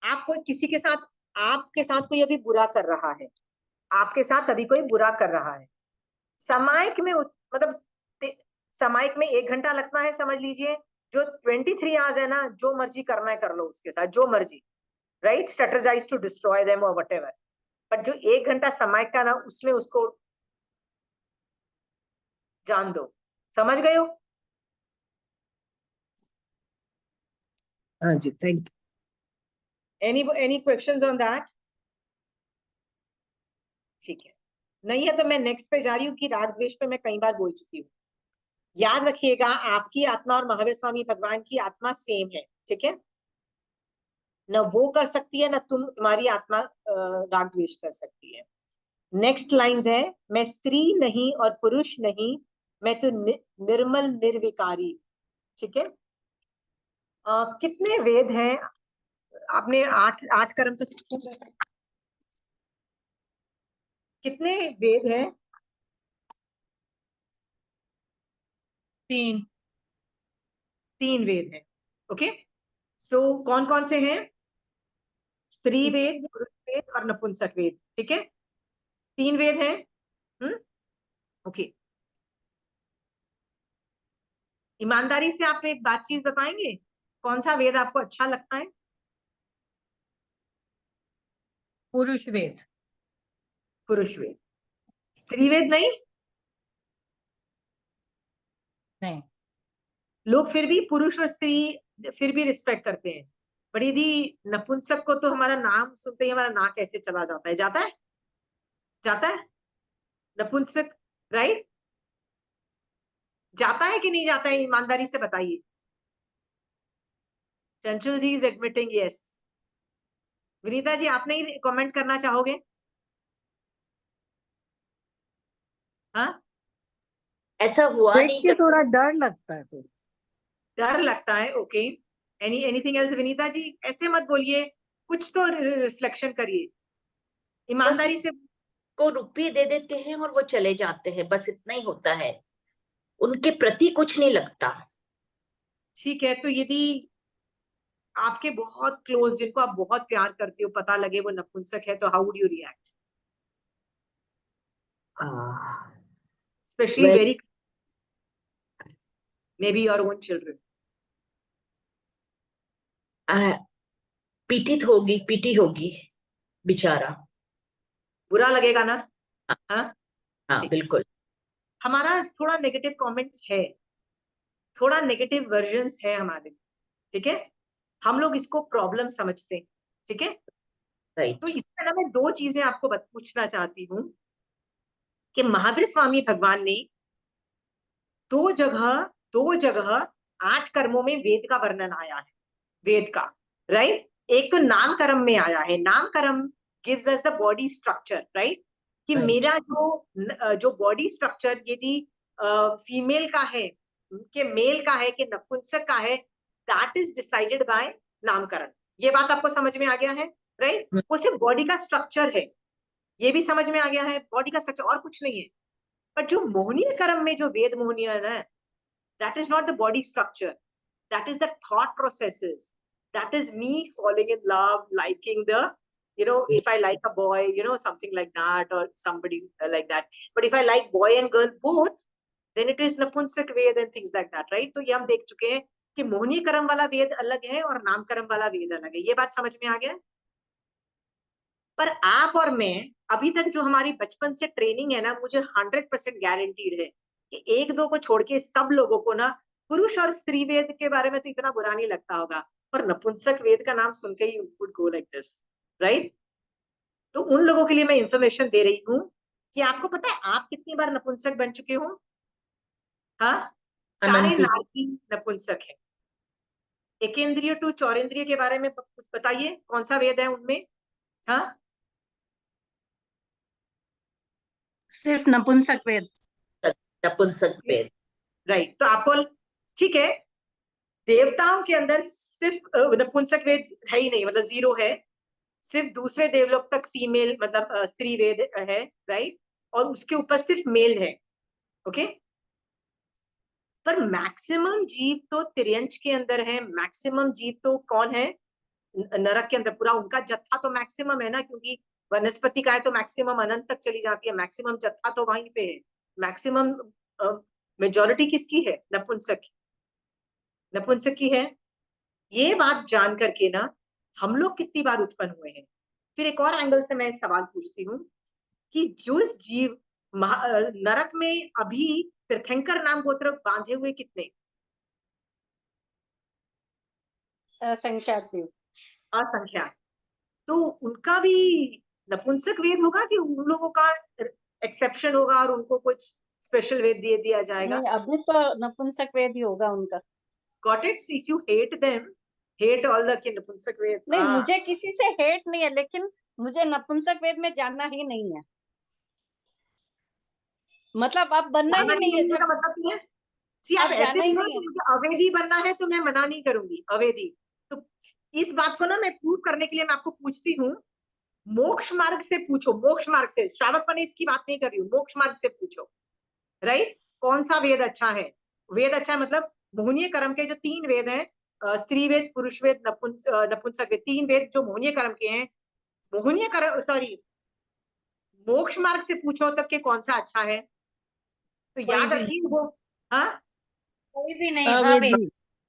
A: आपको किसी के साथ, आपके साथ कोई अभी बुरा कर रहा है, आपके साथ अभी कोई बुरा कर रहा है, सामायिक में मतलब सामायिक में 1 घंटा लगता है, समझ लीजिए। जो 23 आवर्स है ना, जो मर्जी करना है कर लो उसके साथ, जो मर्जी, right, strategize to destroy them और व्हाटएवर। बट जो 1 घंटा सामायिक का ना, उसमें उसको जान दो। समझ गए हो?
C: हाँ जी, thank you.
A: Any questions on that? ठीक है, नहीं है तो मैं नेक्स्ट पे जा रही हूँ कि राग द्वेष पे मैं कई बार बोल चुकी हूँ। याद रखिएगा, आपकी आत्मा और महावीर स्वामी भगवान की आत्मा सेम है। ठीक है, न वो कर सकती है, न तुम्हारी आत्मा राग द्वेष कर सकती है। नेक्स्ट लाइंस है, मैं स्त्री नहीं और पुरुष नहीं, मैं तो निर्मल निर्विकारी। ठीक है, कितने वेद हैं? आपने 8 कर्म तो सीखे हैं। कितने वेद हैं? 3 वेद हैं। ओके, सो कौन कौन से हैं? स्त्री वेद, पुरुष वेद और नपुंसक वेद। ठीक है, 3 वेद हैं। ओके, ईमानदारी से आप एक बात चीज बताएंगे, कौन सा वेद आपको अच्छा लगता है?
E: पुरुष वेद।
A: पुरुष वेद। स्त्री वेद नहीं?
E: नहीं,
A: लोग फिर भी पुरुष और स्त्री फिर भी रिस्पेक्ट करते हैं, पर यदि नपुंसक को तो हमारा नाम सुनते ही हमारा नाक ऐसे चला जाता है। जाता है? जाता है नपुंसक, राइट? जाता है कि नहीं जाता है? ईमानदारी से बताइए। चंचल जी is admitting yes. Vinita ji, आप नहीं कमेंट करना चाहोगे? हाँ,
F: ऐसा हुआ
C: देख
F: नहीं
C: के थोड़ा डर लगता है तो।
A: डर लगता है। Okay, anything else? Vinita ji ऐसे मत बोलिए, कुछ तो रिफ्लेक्शन करिए
F: बस
A: ईमानदारी से।
F: को रुपये दे देते हैं और वो चले जाते हैं, बस इतना ही होता है, उनके प्रति कुछ नहीं लगता।
A: ठीक है, तो यदि आपके बहुत क्लोज, जिनको आप बहुत प्यार करते हो, पता लगे वो नपुंसक है, तो how would you react? Specially
F: well,
A: very, may be your own children.
F: PT होगी बेचारा।
A: बुरा लगेगा ना?
F: हाँ,
A: हाँ,
F: हाँ
A: ठीक।
F: बिल्कुल।
A: हमारा थोड़ा नेगेटिव कमेंट्स है, थोड़ा नेगेटिव वर्जन्स है हमारे। ठीक है, हम लोग इसको प्रॉब्लम समझते हैं। ठीक है, तो
F: राइट।
A: इसमें ना मैं 2 चीजें आपको पूछना चाहती हूँ कि महावीर स्वामी भगवान ने 2 जगह 8 कर्मों में वेद का वर्णन आया है, वेद का, राइट? एक तो नाम कर्म में आया है। नाम कर्म gives us the body structure, right? कि
F: Right.
A: मेरा जो बॉडी स्ट्रक्चर यदि फीमेल का है कि मेल का है कि नपुंसक का है, दैट इज डिसाइडेड बाय नामकरण। ये बात आपको समझ में आ गया है, राइट? वो सिर्फ बॉडी का स्ट्रक्चर है, ये भी समझ में आ गया है, बॉडी का स्ट्रक्चर और कुछ नहीं है। पर जो मोहनीय कर्म में जो वेद मोहनीय है ना, that is not the body structure, that is the thought processes, that is me falling in love, liking the, if I like a boy, something like that, or somebody like that. But if I like boy and girl both, then it is napunsak ved and things like that, right? तो ये हम देख चुके हैं कि मोहनी कर्म वाला वेद अलग है और नाम कर्म वाला वेद अलग है। ये बात समझ में आ गया? पर आप और मैं, अभी तक जो हमारी बचपन से ट्रेनिंग है ना, मुझे 100% गारंटीड है कि 1-2 को छोड़ के सब लोगों को ना पुरुष और स्त्री वेद के बारे में तो इतना बुरा नहीं लगता होगा, पर नपुंसक वेद का नाम सुन के he would go like this, right? तो उन लोगों के लिए मैं इंफॉर्मेशन दे रही हूँ कि आपको पता है आप कितनी बार नपुंसक बन चुके हो? हाँ, सारे
F: अनंती।
A: नारी नपुंसक है। एकेंद्रिय टू चौरेंद्रिय के बारे में कुछ बताइए, कौन सा वेद है उनमें? हाँ,
B: सिर्फ नपुंसक वेद।
F: नपुंसक वेद।
A: राइट, तो आपको ठीक है, देवताओं के अंदर सिर्फ नपुंसक वेद है ही नहीं, मतलब जीरो है, सिर्फ दूसरे देवलोक तक फीमेल मतलब स्त्री वेद है, राइट, और उसके ऊपर सिर्फ मेल है, ओके। पर मैक्सिमम जीव तो तिर्यंच के अंदर है, मैक्सिमम जीव तो कौन है, नरक के अंदर, पूरा उनका जत्था तो मैक्सिमम है ना, क्योंकि वनस्पति का है तो मैक्सिमम अनंत तक चली जाती है, मैक्सिमम जत्था तो वहीं पे है, मैक्सिमम मेजोरिटी किसकी है, नपुंसक की, नपुंसक की है। ये बात जान करके ना हम लोग कितनी बार उत्पन्न हुए हैं। फिर एक और एंगल से मैं सवाल पूछती हूँ कि जो इस जीव नरक में अभी तीर्थंकर नाम गोत्र बांधे हुए कितने,
B: असंख्यात जीव,
A: असंख्यात, तो उनका भी नपुंसक वेद होगा कि उन लोगों का एक्सेप्शन होगा और उनको कुछ स्पेशल वेद दे दिया जाएगा?
B: नहीं अभी तो नपुंसक वेद ही होगा उनका।
A: Got it? So if you hate them, hate all the कि नपुंसक वेद,
B: नहीं मुझे किसी से हेट नहीं है, लेकिन मुझे नपुंसक वेद में जानना ही नहीं है, मतलब अब बनना ही नहीं है।
A: का
B: जब
A: मतलब क्या है? See, आप
B: अब
A: ऐसे
B: जाना ही
A: बोलो
B: नहीं
A: कि
B: है।
A: मुझे अवेदी बनना है तो मैं मना नहीं करूंगी, अवेदी। तो इस बात को ना मैं प्रूव करने के लिए मैं आपको पूछती हूँ, मोक्ष मार्ग से पूछो, मोक्ष मार्ग से, श्रावक इसकी बात नहीं कर रही हूँ, मोक्ष मार्ग से पूछो, राइट, कौन सा वेद अच्छा है? वेद अच्छा है मतलब मोहनीय कर्म के जो 3 वेद हैं, स्त्री वेद, पुरुष वेद, नपुंसक वेद, 3 वेद जो मोहनीय कर्म के हैं, मोहनीय कर्म सॉरी मोक्ष मार्ग से पूछो तक के कौन सा अच्छा है, तो याद रखिए वो, हाँ
B: कोई भी नहीं, अवेदी,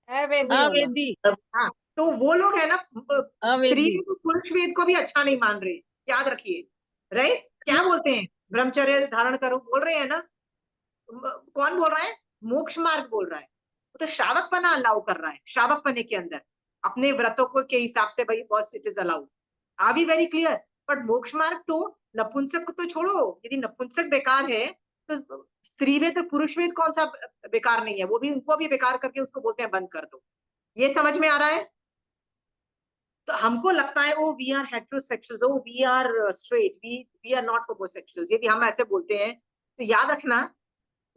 B: अवेदी होना।
C: अवेदी,
A: हाँ, तो वो लोग है ना स्त्री
C: अवेदी,
A: वेद पुरुष वेद को भी अच्छा नहीं मान रहे, याद रखिए, राइट, क्या बोलते हैं, ब्रह्मचर्य धारण करो बोल रहे हैं ना, कौन बोल रहा है, मोक्ष मार्ग बोल रहा है, वो तो श्रावकपना अलाउ कर रहा है, श्रावकपने के अंदर अपने व्रतों को के हिसाब से, भाई boss it is allowed, R be very clear. But मोक्ष मार्ग तो नपुंसक को तो छोड़ो, यदि नपुंसक बेकार है तो स्त्री वेद और पुरुष वेद कौन सा बेकार नहीं है, वो भी उनको भी बेकार करके उसको बोलते हैं बंद कर दो। ये समझ में आ रहा है? तो हमको लगता है oh we are heterosexuals, oh we are straight, we are not homosexuals, यदि हम ऐसे बोलते हैं तो याद रखना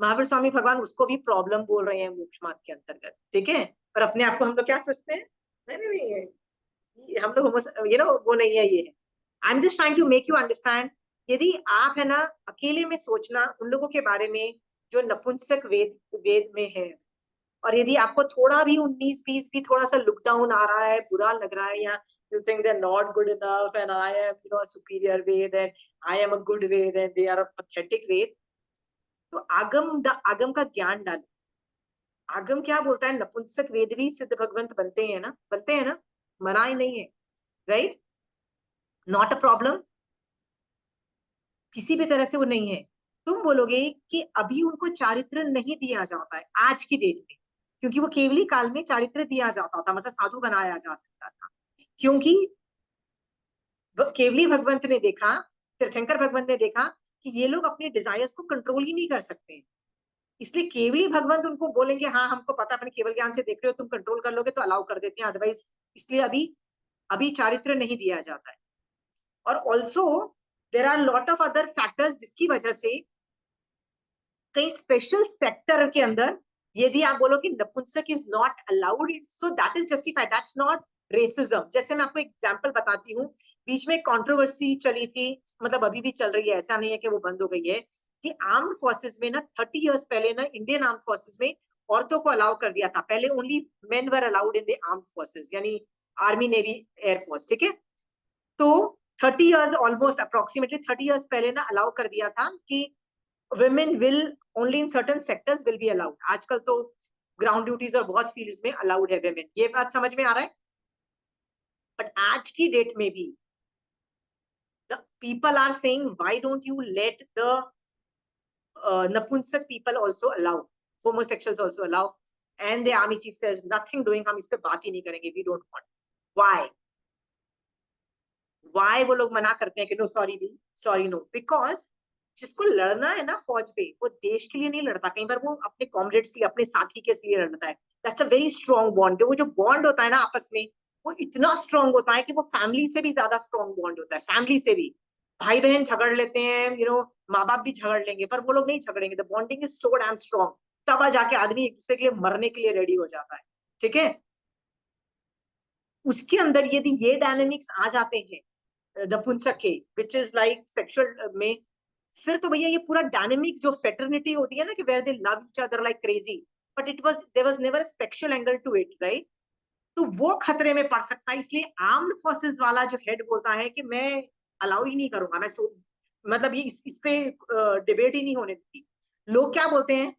A: महावीर स्वामी भगवान उसको भी प्रॉब्लम बोल रहे हैं मोक्ष मार्ग के अंतर्गत, ठीक है। पर अपने आप को हम लोग क्या सोचते हैं, नहीं नहीं नहीं हम लोग ये ना वो नहीं है, ये है, I am just trying to make you understand. यदि आप है ना अकेले में सोचना उन लोगों के बारे में जो नपुंसक वेद में है, और यदि आपको थोड़ा भी 19-20 भी थोड़ा सा लुक डाउन आ रहा है, बुरा लग रहा है, या you think they're not good enough and I am a superior Ved and I am a good Ved and they are a pathetic Ved, तो आगम का ज्ञान डालो। आगम क्या बोलता है, नपुंसक वेद भी सिद्ध भगवंत बनते हैं ना, बनते हैं ना, मना ही नहीं है, राइट, नॉट अ प्रॉब्लम, किसी भी तरह से वो नहीं है। तुम बोलोगे कि अभी उनको चारित्र नहीं दिया जाता है आज की डेट में, क्योंकि वो केवली काल में चारित्र दिया जाता था, मतलब साधु बनाया जा सकता था, क्योंकि केवली भगवंत ने देखा, तीर्थंकर भगवंत ने देखा कि ये लोग अपने डिजायर्स को कंट्रोल ही नहीं कर सकते, इसलिए केवली भगवंत उनको बोलेंगे हाँ हमको पता, अपने केवल ज्ञान से देख रहे हो, तुम कंट्रोल कर लोगे तो अलाउ कर देते हैं, अदरवाइज इसलिए अभी अभी चारित्र नहीं दिया जाता है। और also there are lot of other factors जिसकी वजह से कई स्पेशल सेक्टर के अंदर यदि आप बोलो कि नपुंसक is not allowed, so that is justified, that's not racism. जैसे मैं आपको एग्जांपल बताती हूँ, बीच में कंट्रोवर्सी चली थी, मतलब अभी भी चल रही है, ऐसा नहीं है कि वो बंद हो गई है, कि आर्म्ड फोर्सेस में ना 30 इयर्स पहले ना इंडियन आर्म्ड फोर्सेस में औरतों को अलाउ कर दिया था, पहले only main were allowed in the armed forces, यानी आर्मी, नेवी, एयरफोर्स, ठीक है। तो 30 इयर्स ऑलमोस्ट अप्रोक्सीमेटली 30 इयर्स पहले ना अलाउ कर दिया था कि women will only in certain sectors will be allowed। आजकल तो ग्राउंड ड्यूटीज और बहुत फील्ड्स में अलाउड है women, ये बात समझ में आ रहा है। बट आज की डेट में भी the people are saying why don't you let the napunsak people also allow, homosexuals also allow, and the army chief says nothing doing, हम इस पे बात ही नहीं करेंगे, we don't want। why वो लोग मना करते हैं कि नो सॉरी, भी सॉरी नो, बिकॉज जिसको लड़ना है ना फौज पे, वो देश के लिए नहीं लड़ता, कई बार वो अपने कॉमरेड्स के लिए, अपने साथी के लिए लड़ता है। That's a very strong bond, वो जो बॉन्ड होता है ना आपस में, वो इतना स्ट्रॉन्ग होता है कि वो फैमिली से भी ज्यादा स्ट्रॉन्ग बॉन्ड होता है, फैमिली से भी। भाई बहन झगड़ लेते हैं, माँ बाप भी झगड़ लेंगे, पर वो लोग नहीं झगड़ेंगे, the bonding is so damn strong. तब जाके आदमी एक दूसरे के लिए मरने के लिए रेडी हो जाता है, ठीक है। उसके अंदर यदि ये डायनेमिक्स आ जाते हैं नपुंसक के, विच इज लाइक सेक्सुअल में, फिर तो भैया ये पूरा डायनेमिक्स जो फेटर्निटी होती है ना, कि where they love each other like crazy, but there was never a sexual angle to it, right. तो वो खतरे में पड़ सकता है। इसलिए आर्म्ड फोर्सेस वाला जो हेड बोलता है कि मैं अलाउ ही नहीं करूंगा, मैं मतलब ये इस पे डिबेट ही नहीं होने देती। लोग क्या बोलते हैं,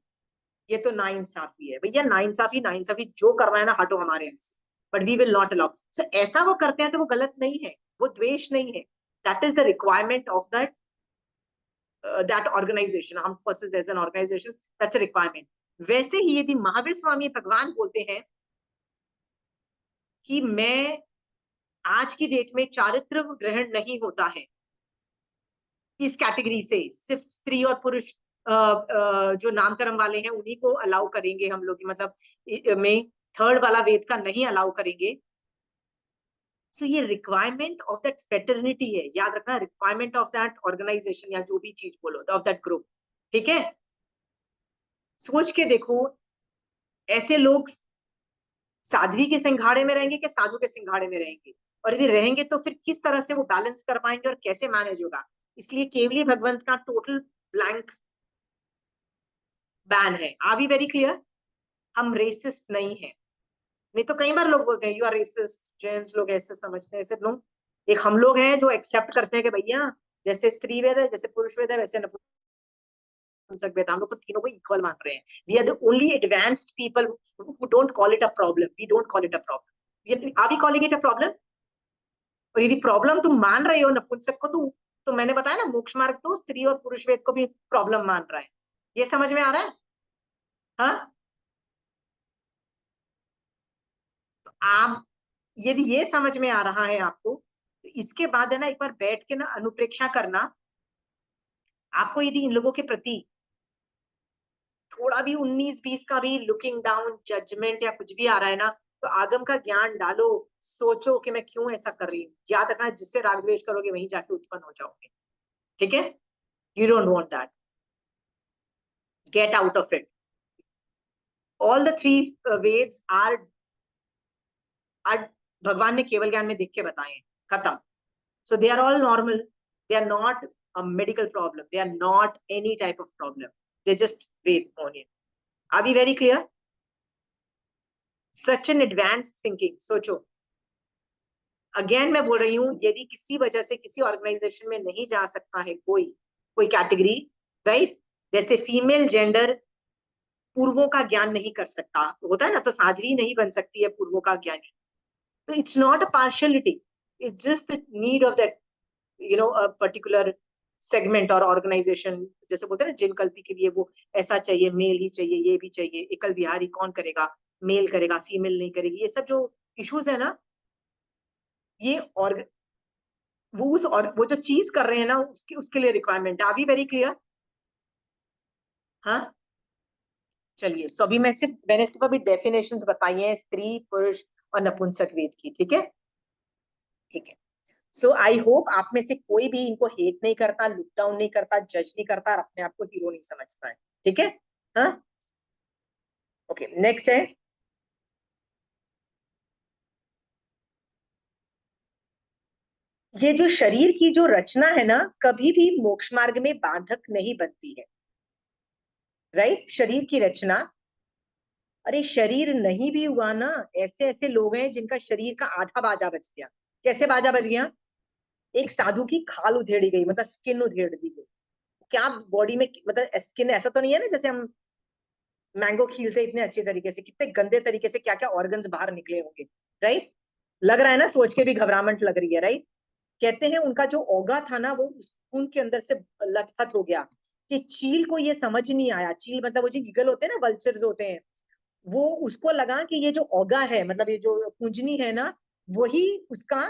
A: ये तो नाइंसाफी है। भैया नाइंसाफी नाइंसाफी जो कर रहा है ना, हटो हमारे यहाँ से, but we will not allow. So ऐसा वो करते हैं तो वो गलत नहीं है, वो द्वेष नहीं है। That is the requirement of that that organization, armed forces as an organization, that's a requirement. वैसे ही यदि महावीर स्वामी भगवान बोलते हैं कि मैं आज की डेट में चारित्र ग्रहण नहीं होता है इस कैटेगरी से, सिर्फ स्त्री और पुरुष जो नामकरण वाले हैं उन्हीं को अलाउ करेंगे हम लोग, मतलब में थर्ड वाला वेद का नहीं अलाउ करेंगे। सो ये रिक्वायरमेंट ऑफ दैट फेटर्निटी है, याद रखना, रिक्वायरमेंट ऑफ दैट ऑर्गेनाइजेशन या जो भी चीज बोलो, ऑफ दैट ग्रुप, ठीक है। सोच के देखो, ऐसे लोग साध्वी के सिंघाड़े में रहेंगे कि साधु के सिंघाड़े में रहेंगे, और यदि रहेंगे तो फिर किस तरह से वो बैलेंस कर पाएंगे और कैसे मैनेज होगा। इसलिए केवली भगवंत का टोटल ब्लैंक बैन है। Are we very clear? हम रेसिस्ट नहीं है। नहीं तो कई बार लोग बोलते हैं यू आर रेसिस्ट, जेंट्स लोग ऐसे समझते हैं, ऐसे लोग। एक हम लोग हैं जो एक्सेप्ट करते हैं कि भैया जैसे स्त्री वेद है, जैसे पुरुष वेद है, वैसे नपुंसक वेद, हम लोग तो तीनों को इक्वल मान रहे हैं। We are the only advanced people who don't call it a problem, we don't call it a problem. Are we calling it a problem? और यदि प्रॉब्लम तुम मान रहे हो नपुंसक को, तो मैंने बताया ना, मोक्ष मार्ग तो स्त्री और पुरुष वेद को भी प्रॉब्लम मान रहा है। ये समझ में आ रहा है? हाँ, तो आप यदि ये समझ में आ रहा है आपको, तो इसके बाद है ना, एक बार बैठ के ना अनुप्रेक्षा करना। आपको यदि इन लोगों के प्रति थोड़ा भी 19-20 का भी लुकिंग डाउन, जजमेंट या कुछ भी आ रहा है ना, तो आगम का ज्ञान डालो, सोचो कि मैं क्यों ऐसा कर रही हूँ। याद रखना, जिससे राग द्वेष करोगे वहीं जाके उत्पन्न हो जाओगे, ठीक है। You don't want that, get out of it. All the 3 Vedas are भगवान ने केवल ज्ञान में देख के बताए हैं, खत्म। So they are all normal. They are not a medical problem. They are not any type of problem. They're just Ved only. Are we very clear? Such an advanced thinking. सोचो, अगेन मैं बोल रही हूँ, यदि किसी वजह से किसी ऑर्गेनाइजेशन में नहीं जा सकता है कोई कैटेगरी, राइट, जैसे फीमेल जेंडर पूर्वों का ज्ञान नहीं कर सकता होता है ना, तो साध्वी नहीं बन सकती है पूर्वों का ज्ञानी। तो it's not a partiality, it's just the need of that a particular segment और organization। जैसे बोलते हैं ना, जिन कल्पी के लिए वो ऐसा चाहिए, मेल ही चाहिए, ये भी चाहिए, एकल बिहारी कौन करेगा, मेल करेगा, फीमेल नहीं करेगी, ये सब जो इश्यूज है ना, ये और वो जो चीज कर रहे हैं ना, उसके लिए रिक्वायरमेंट है। अभी वेरी क्लियर? हाँ, चलिए। सो अभी मैंने सिर्फ अभी डेफिनेशंस बताई हैं स्त्री, पुरुष और नपुंसक वेद की, ठीक है, ठीक है। सो आई होप आप में से कोई भी इनको हेट नहीं करता, लुक डाउन नहीं करता, जज नहीं करता और अपने आप को हीरो नहीं समझता है, ठीक है। हाँ, ओके, नेक्स्ट है, ये जो शरीर की जो रचना है ना, कभी भी मोक्ष मार्ग में बाधक नहीं बनती है, राइट। शरीर की रचना, अरे शरीर नहीं भी हुआ ना, ऐसे ऐसे लोग हैं जिनका शरीर का आधा बाजा बच गया। कैसे बाजा बच गया? एक साधु की खाल उधेड़ी गई, मतलब स्किन उधेड़ दी गई। क्या बॉडी में, मतलब स्किन ऐसा तो नहीं है ना जैसे हम मैंगो खीलते इतने अच्छे तरीके से, कितने गंदे तरीके से क्या क्या ऑर्गन्स बाहर निकले होंगे, राइट। लग रहा है ना, सोच के भी घबराहट लग रही है, राइट। कहते हैं उनका जो ओगा था ना, वो खून के अंदर से लथपथ हो गया, कि चील को ये समझ नहीं आया। चील मतलब वो जो ईगल होते हैं ना, वल्चर्स होते हैं, वो उसको लगा कि ये जो ओगा है, मतलब ये जो कुंजनी है ना, वही उसका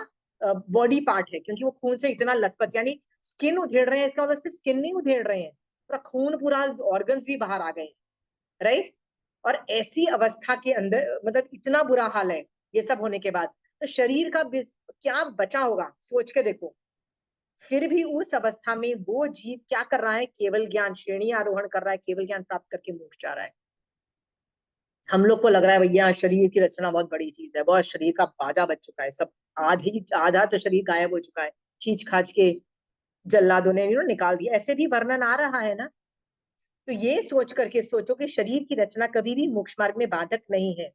A: बॉडी पार्ट है, क्योंकि वो खून से इतना लथपथ, यानी स्किन उधेड़ रहे हैं, इसका मतलब सिर्फ स्किन नहीं उधेड़ रहे हैं, पूरा खून, पूरा ऑर्गन्स भी बाहर आ गए, राइट। और ऐसी अवस्था के अंदर, मतलब इतना बुरा हाल है ये सब होने के बाद, तो शरीर का क्या बचा होगा, सोच के देखो। फिर भी उस अवस्था में वो जीव क्या कर रहा है? केवल ज्ञान श्रेणी आरोहण कर रहा है, केवल ज्ञान प्राप्त करके मोक्ष जा रहा है। हम लोग को लग रहा है भैया शरीर की रचना बहुत बड़ी चीज है, बहुत शरीर का बाजा बच चुका है, सब आधा तो शरीर गायब हो चुका है, खींच खाच के जल्लादों ने निकाल दिया, ऐसे भी वर्णन आ रहा है ना। तो ये सोच करके सोचो कि शरीर की रचना कभी भी मोक्ष मार्ग में बाधक नहीं है,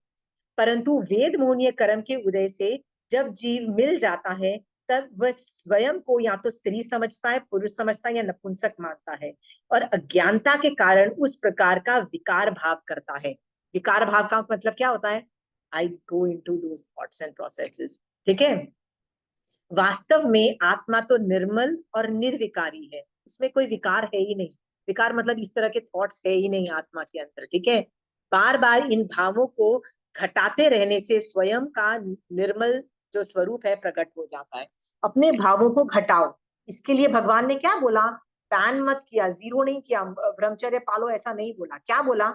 A: परंतु वेद मोहनीय कर्म के उदय से जब जीव मिल जाता है तब वह स्वयं को या तो स्त्री समझता है, पुरुष समझता है या नपुंसक मानता है, और अज्ञानता के कारण उस प्रकार का विकार भाव करता है। विकार भाव का मतलब क्या होता है? I go into those thoughts and processes. ठीक है, वास्तव में आत्मा तो निर्मल और निर्विकारी है, उसमें कोई विकार है ही नहीं। विकार मतलब इस तरह के थॉट्स है ही नहीं आत्मा के अंदर। ठीक है, बार बार इन भावों को घटाते रहने से स्वयं का निर्मल जो स्वरूप है प्रकट हो जाता है। अपने भावों को घटाओ, इसके लिए भगवान ने क्या बोला? बैन मत किया, जीरो नहीं किया, ब्रह्मचर्य पालो ऐसा नहीं बोला। क्या बोला?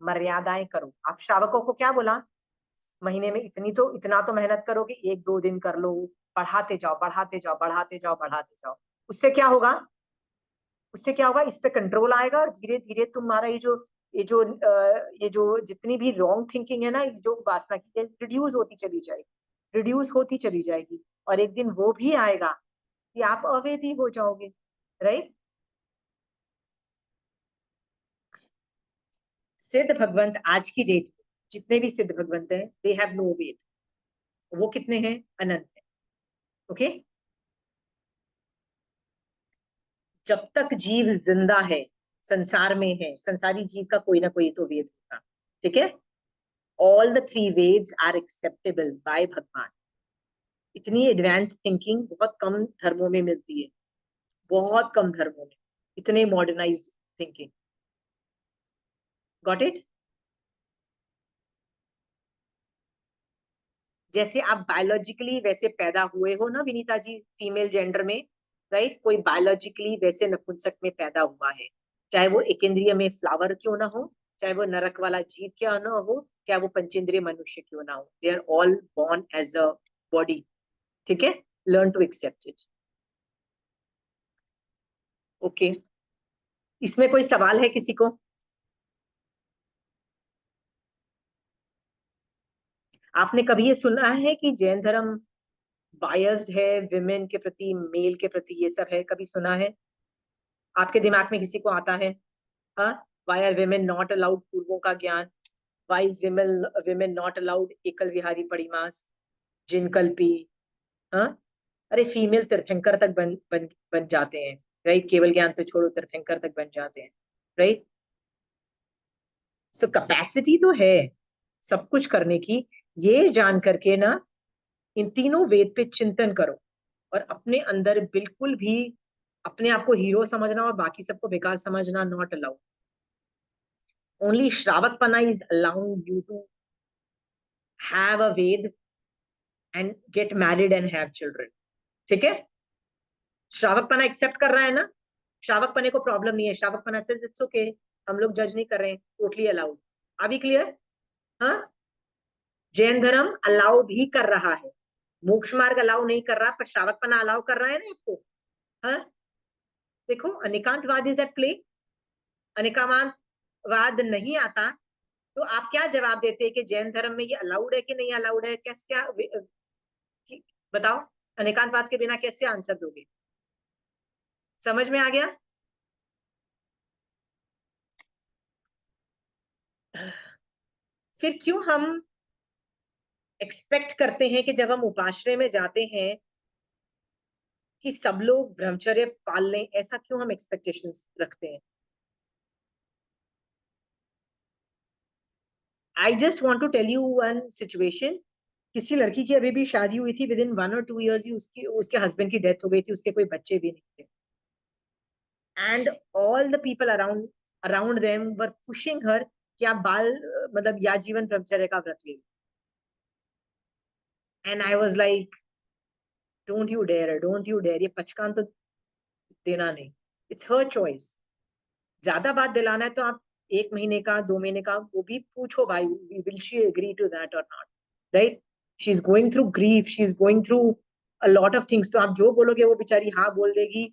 A: मर्यादाएं करो। आप श्रावकों को क्या बोला? महीने में इतना तो मेहनत करो कि 1-2 दिन कर लो, बढ़ाते जाओ बढ़ाते जाओ बढ़ाते जाओ बढ़ाते जाओ। उससे क्या होगा? उससे क्या होगा? इस पे कंट्रोल आएगा और धीरे धीरे तुम्हारा ये जो जितनी भी रॉन्ग थिंकिंग है ना, जो वासना की, रिड्यूस होती चली जाएगी, रिड्यूस होती चली जाएगी, और एक दिन वो भी आएगा कि आप अवेदी हो जाओगे। राइट? सिद्ध भगवंत आज की डेट में जितने भी सिद्ध भगवंत हैं, दे हैव नो वेद। वो कितने हैं? अनंत है। ओके, जब तक जीव जिंदा है, संसार में है, संसारी जीव का कोई ना कोई तो वेद होगा। ठीक है, all the 3 Vedas are acceptable by भगवान। इतनी एडवांस थिंकिंग बहुत कम धर्मों में मिलती है, बहुत कम धर्मों में इतने मॉडर्नाइज्ड थिंकिंग। Got it? जैसे आप बायोलॉजिकली वैसे पैदा हुए हो ना विनीता जी, फीमेल जेंडर में, राइट? कोई बायोलॉजिकली वैसे नपुंसक में पैदा हुआ है, चाहे वो एकेंद्रिय में फ्लावर क्यों ना हो, चाहे वो नरक वाला जीव क्यों ना हो, क्या वो पंचेंद्रिय मनुष्य क्यों ना हो, they are all born as a body. ठीक है, learn to accept it. Okay, इसमें कोई सवाल है किसी को? आपने कभी ये सुना है कि जैन धर्म बायस्ड है विमेन के प्रति, मेल के प्रति, ये सब है? कभी सुना है? आपके दिमाग में किसी को आता है? हाँ, why are women not allowed पूर्वों का ज्ञान? Why is women not allowed एकल विहारी परिमास, जिनकल्पी? हाँ, अरे फीमेल तीर्थंकर तक बन जाते हैं, राइट? केवल ज्ञान तो छोड़ो, तीर्थंकर तक बन जाते हैं, राइट? सो कैपेसिटी तो है सब कुछ करने की। ये जान करके ना इन तीनों वेद पे चिंतन करो, और अपने अंदर बिल्कुल भी अपने आप को हीरो समझना और बाकी सबको बेकार समझना नॉट अलाउड। ओनली श्रावकपना is allowing you to have a wed and get married and have children. ठीक है, श्रावकपना एक्सेप्ट कर रहा है ना, श्रावकपने को प्रॉब्लम नहीं है, श्रावकपना से इट्स ओके, हम लोग जज नहीं कर रहे हैं, टोटली अलाउड। अभी क्लियर? हाँ, जैन धर्म अलाउ भी कर रहा है, मोक्ष मार्ग अलाउ नहीं कर रहा, पर श्रावकपना अलाउ कर रहा है ना आपको। हाँ, देखो अनेकांतवाद इज एट प्ले। अनेकांतवाद नहीं आता तो आप क्या जवाब देते हैं कि जैन धर्म में ये अलाउड है कि नहीं अलाउड है? क्या बताओ, अनेकांतवाद के बिना कैसे आंसर दोगे? समझ में आ गया? फिर क्यों हम एक्सपेक्ट करते हैं कि जब हम उपाश्रय में जाते हैं कि सब लोग ब्रह्मचर्य पाल लें? ऐसा क्यों हम एक्सपेक्टेशंस रखते हैं? I just want to tell you one situation. किसी लड़की की अभी भी शादी हुई थी, विद इन 1 or 2 years ही उसके हस्बैंड की डेथ हो गई थी, उसके कोई बच्चे भी नहीं थे, and all the people around them were pushing her कि आप मतलब या जीवन ब्रह्मचर्य का व्रत ले। And I was like don't you dare, ये पचकान तो देना नहीं, इट्स हर चॉइस। ज्यादा बात दिलाना है तो आप 1 महीने का 2 महीने का वो भी पूछो भाई, will she agree to that और not, right? She is going through grief, she is going through a lot of things, तो आप जो बोलोगे वो बेचारी हाँ बोल देगी।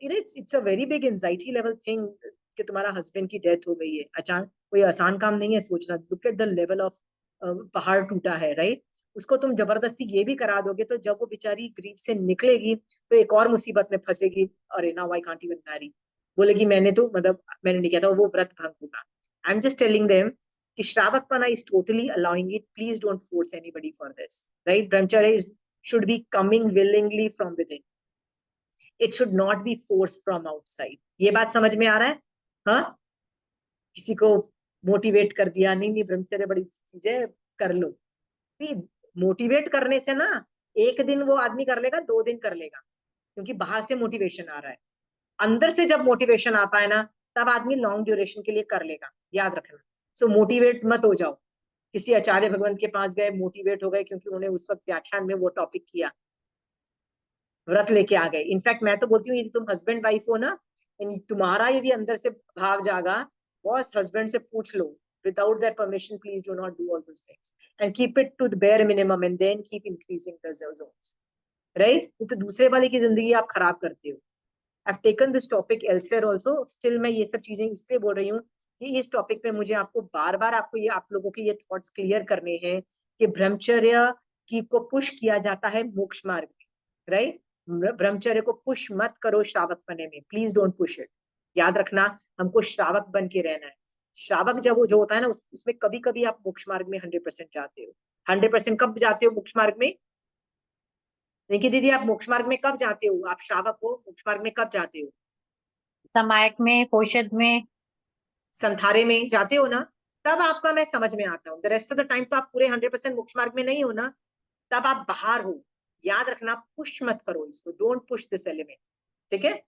A: It's a very big anxiety level thing कि तुम्हारा हस्बैंड की डेथ हो गई है अचानक, कोई आसान काम नहीं है सोचना। Look at the level of, पहाड़ टूटा है, राइट। उसको तुम जबरदस्ती ये भी करा दोगे तो जब वो बेचारी ग्रीफ से निकलेगी तो एक और मुसीबत में फंसेगी। अरे now I can't even marry, बोलेगी मैंने तो मतलब मैंने नहीं किया था, वो व्रत भंग होगा। I am just telling them कि श्रावकपना is totally allowing it, please don't force anybody for this, right. ब्रह्मचर्य should be coming willingly from within, it should not be force from outside. ये बात समझ में आ रहा है? हाँ, किसी को मोटिवेट कर दिया, नहीं नहीं ब्रह्मचर्य बड़ी चीज है, कर लो। मोटिवेट करने से ना, एक दिन वो आदमी कर लेगा, 2 दिन कर लेगा, क्योंकि बाहर से मोटिवेशन आ रहा है। अंदर से जब मोटिवेशन आता है ना, तब आदमी लॉन्ग ड्यूरेशन के लिए कर लेगा, याद रखना। सो मोटिवेट मत हो जाओ। किसी आचार्य भगवंत के पास गए, मोटिवेट हो गए क्योंकि उन्होंने उस वक्त व्याख्यान में वो टॉपिक किया, व्रत लेके आ गए। इनफैक्ट मैं तो बोलती हूँ यदि तुम हस्बैंड वाइफ हो ना, तुम्हारा यदि अंदर से भाव जागा, बॉस हस्बैंड से पूछ लो, without their permission please do not do all those things and keep it to the bare minimum and then keep increasing the zones, right? तो दूसरे वाले की जिंदगी आप खराब करते हो। I've taken this topic elsewhere also, still मैं ये सब चीजें इसलिए बोल रही हूँ कि इस टॉपिक पे मुझे आपको बार बार आपको ये, आप लोगों के ये थॉट्स क्लियर करने हैं कि ब्रह्मचर्य की को पुश किया जाता है मोक्ष मार्ग में, राइट। ब्रह्मचर्य को पुश मत करो श्रावक बनने में, प्लीज डोंट पुश इट। याद रखना, हमको श्रावक बन के रहना है। श्रावक जब वो जो होता है ना, उसमें कभी कभी आप मोक्ष मार्ग में 100% जाते हो। 100% कब जाते हो मोक्ष मार्ग में? निकी दीदी, आप मोक्ष मार्ग में कब जाते हो? आप श्रावक हो, मोक्ष मार्ग में कब जाते हो?
E: समायक में, पोषद में,
A: संथारे में जाते हो ना, तब आपका मैं समझ में आता हूँ। The rest of the time तो आप पूरे 100% मोक्ष मार्ग में नहीं हो ना, तब आप बाहर हो। याद रखना, पुश मत करो इसको, डोंट पुश दिस एलिमेंट, ठीक है।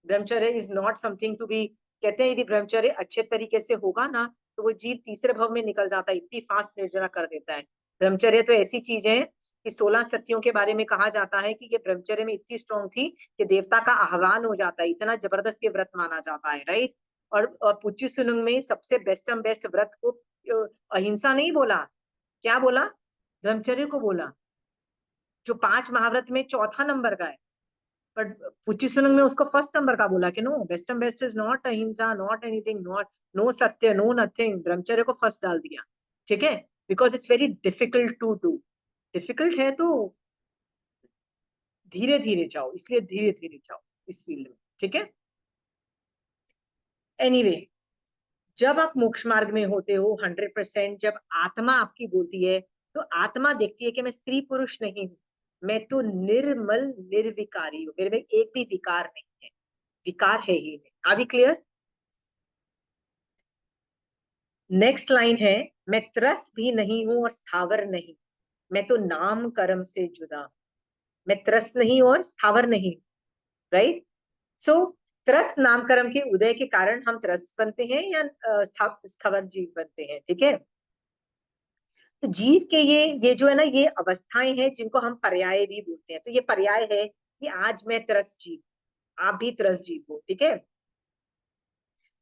A: ब्रह्मचर्य is not something to be, कहते हैं यदि ब्रह्मचर्य अच्छे तरीके से होगा ना, तो वो जीव तीसरे भव में निकल जाता है, इतनी फास्ट निर्जरा कर देता है। ब्रह्मचर्य तो ऐसी चीज है कि 16 सतियों के बारे में कहा जाता है कि ये ब्रह्मचर्य में इतनी स्ट्रॉन्ग थी कि देवता का आह्वान हो जाता है, इतना जबरदस्त ये व्रत माना जाता है, राइट। और पुच्चि सुनुंग में सबसे बेस्टम बेस्ट व्रत को अहिंसा नहीं बोला, क्या बोला? ब्रह्मचर्य को बोला, जो 5 महाव्रत में चौथा नंबर का है। बट पुच्चि सुनुंग में उसको फर्स्ट नंबर का बोला कि no, best and best is not अहिंसा, नॉट एनीथिंग, नॉट नो सत्य, नो नथिंग। ब्रह्मचर्य को फर्स्ट डाल दिया, ठीक है, because it's very difficult to do. Difficult है तो धीरे धीरे जाओ, इसलिए धीरे धीरे जाओ इस फील्ड में, ठीक है। एनीवे, जब आप मोक्ष मार्ग में होते हो 100%, जब आत्मा आपकी बोलती है, तो आत्मा देखती है कि मैं स्त्री पुरुष नहीं हूं, मैं तो निर्मल निर्विकारी हूं, मेरे में एक भी विकार नहीं है, विकार है ही नहीं। Are we clear? Next line है, मैं त्रस भी नहीं हूं और स्थावर नहीं, मैं तो नाम कर्म से जुदा। मैं त्रस नहीं और स्थावर नहीं, राइट। सो त्रस नाम कर्म के उदय के कारण हम त्रस बनते हैं या स्थावर जीव बनते हैं, ठीक है। तो जीव के ये जो है ना, ये अवस्थाएं हैं जिनको हम पर्याय भी बोलते हैं। तो ये पर्याय है कि आज मैं त्रस जीव, आप भी त्रस जीव हो, ठीक है।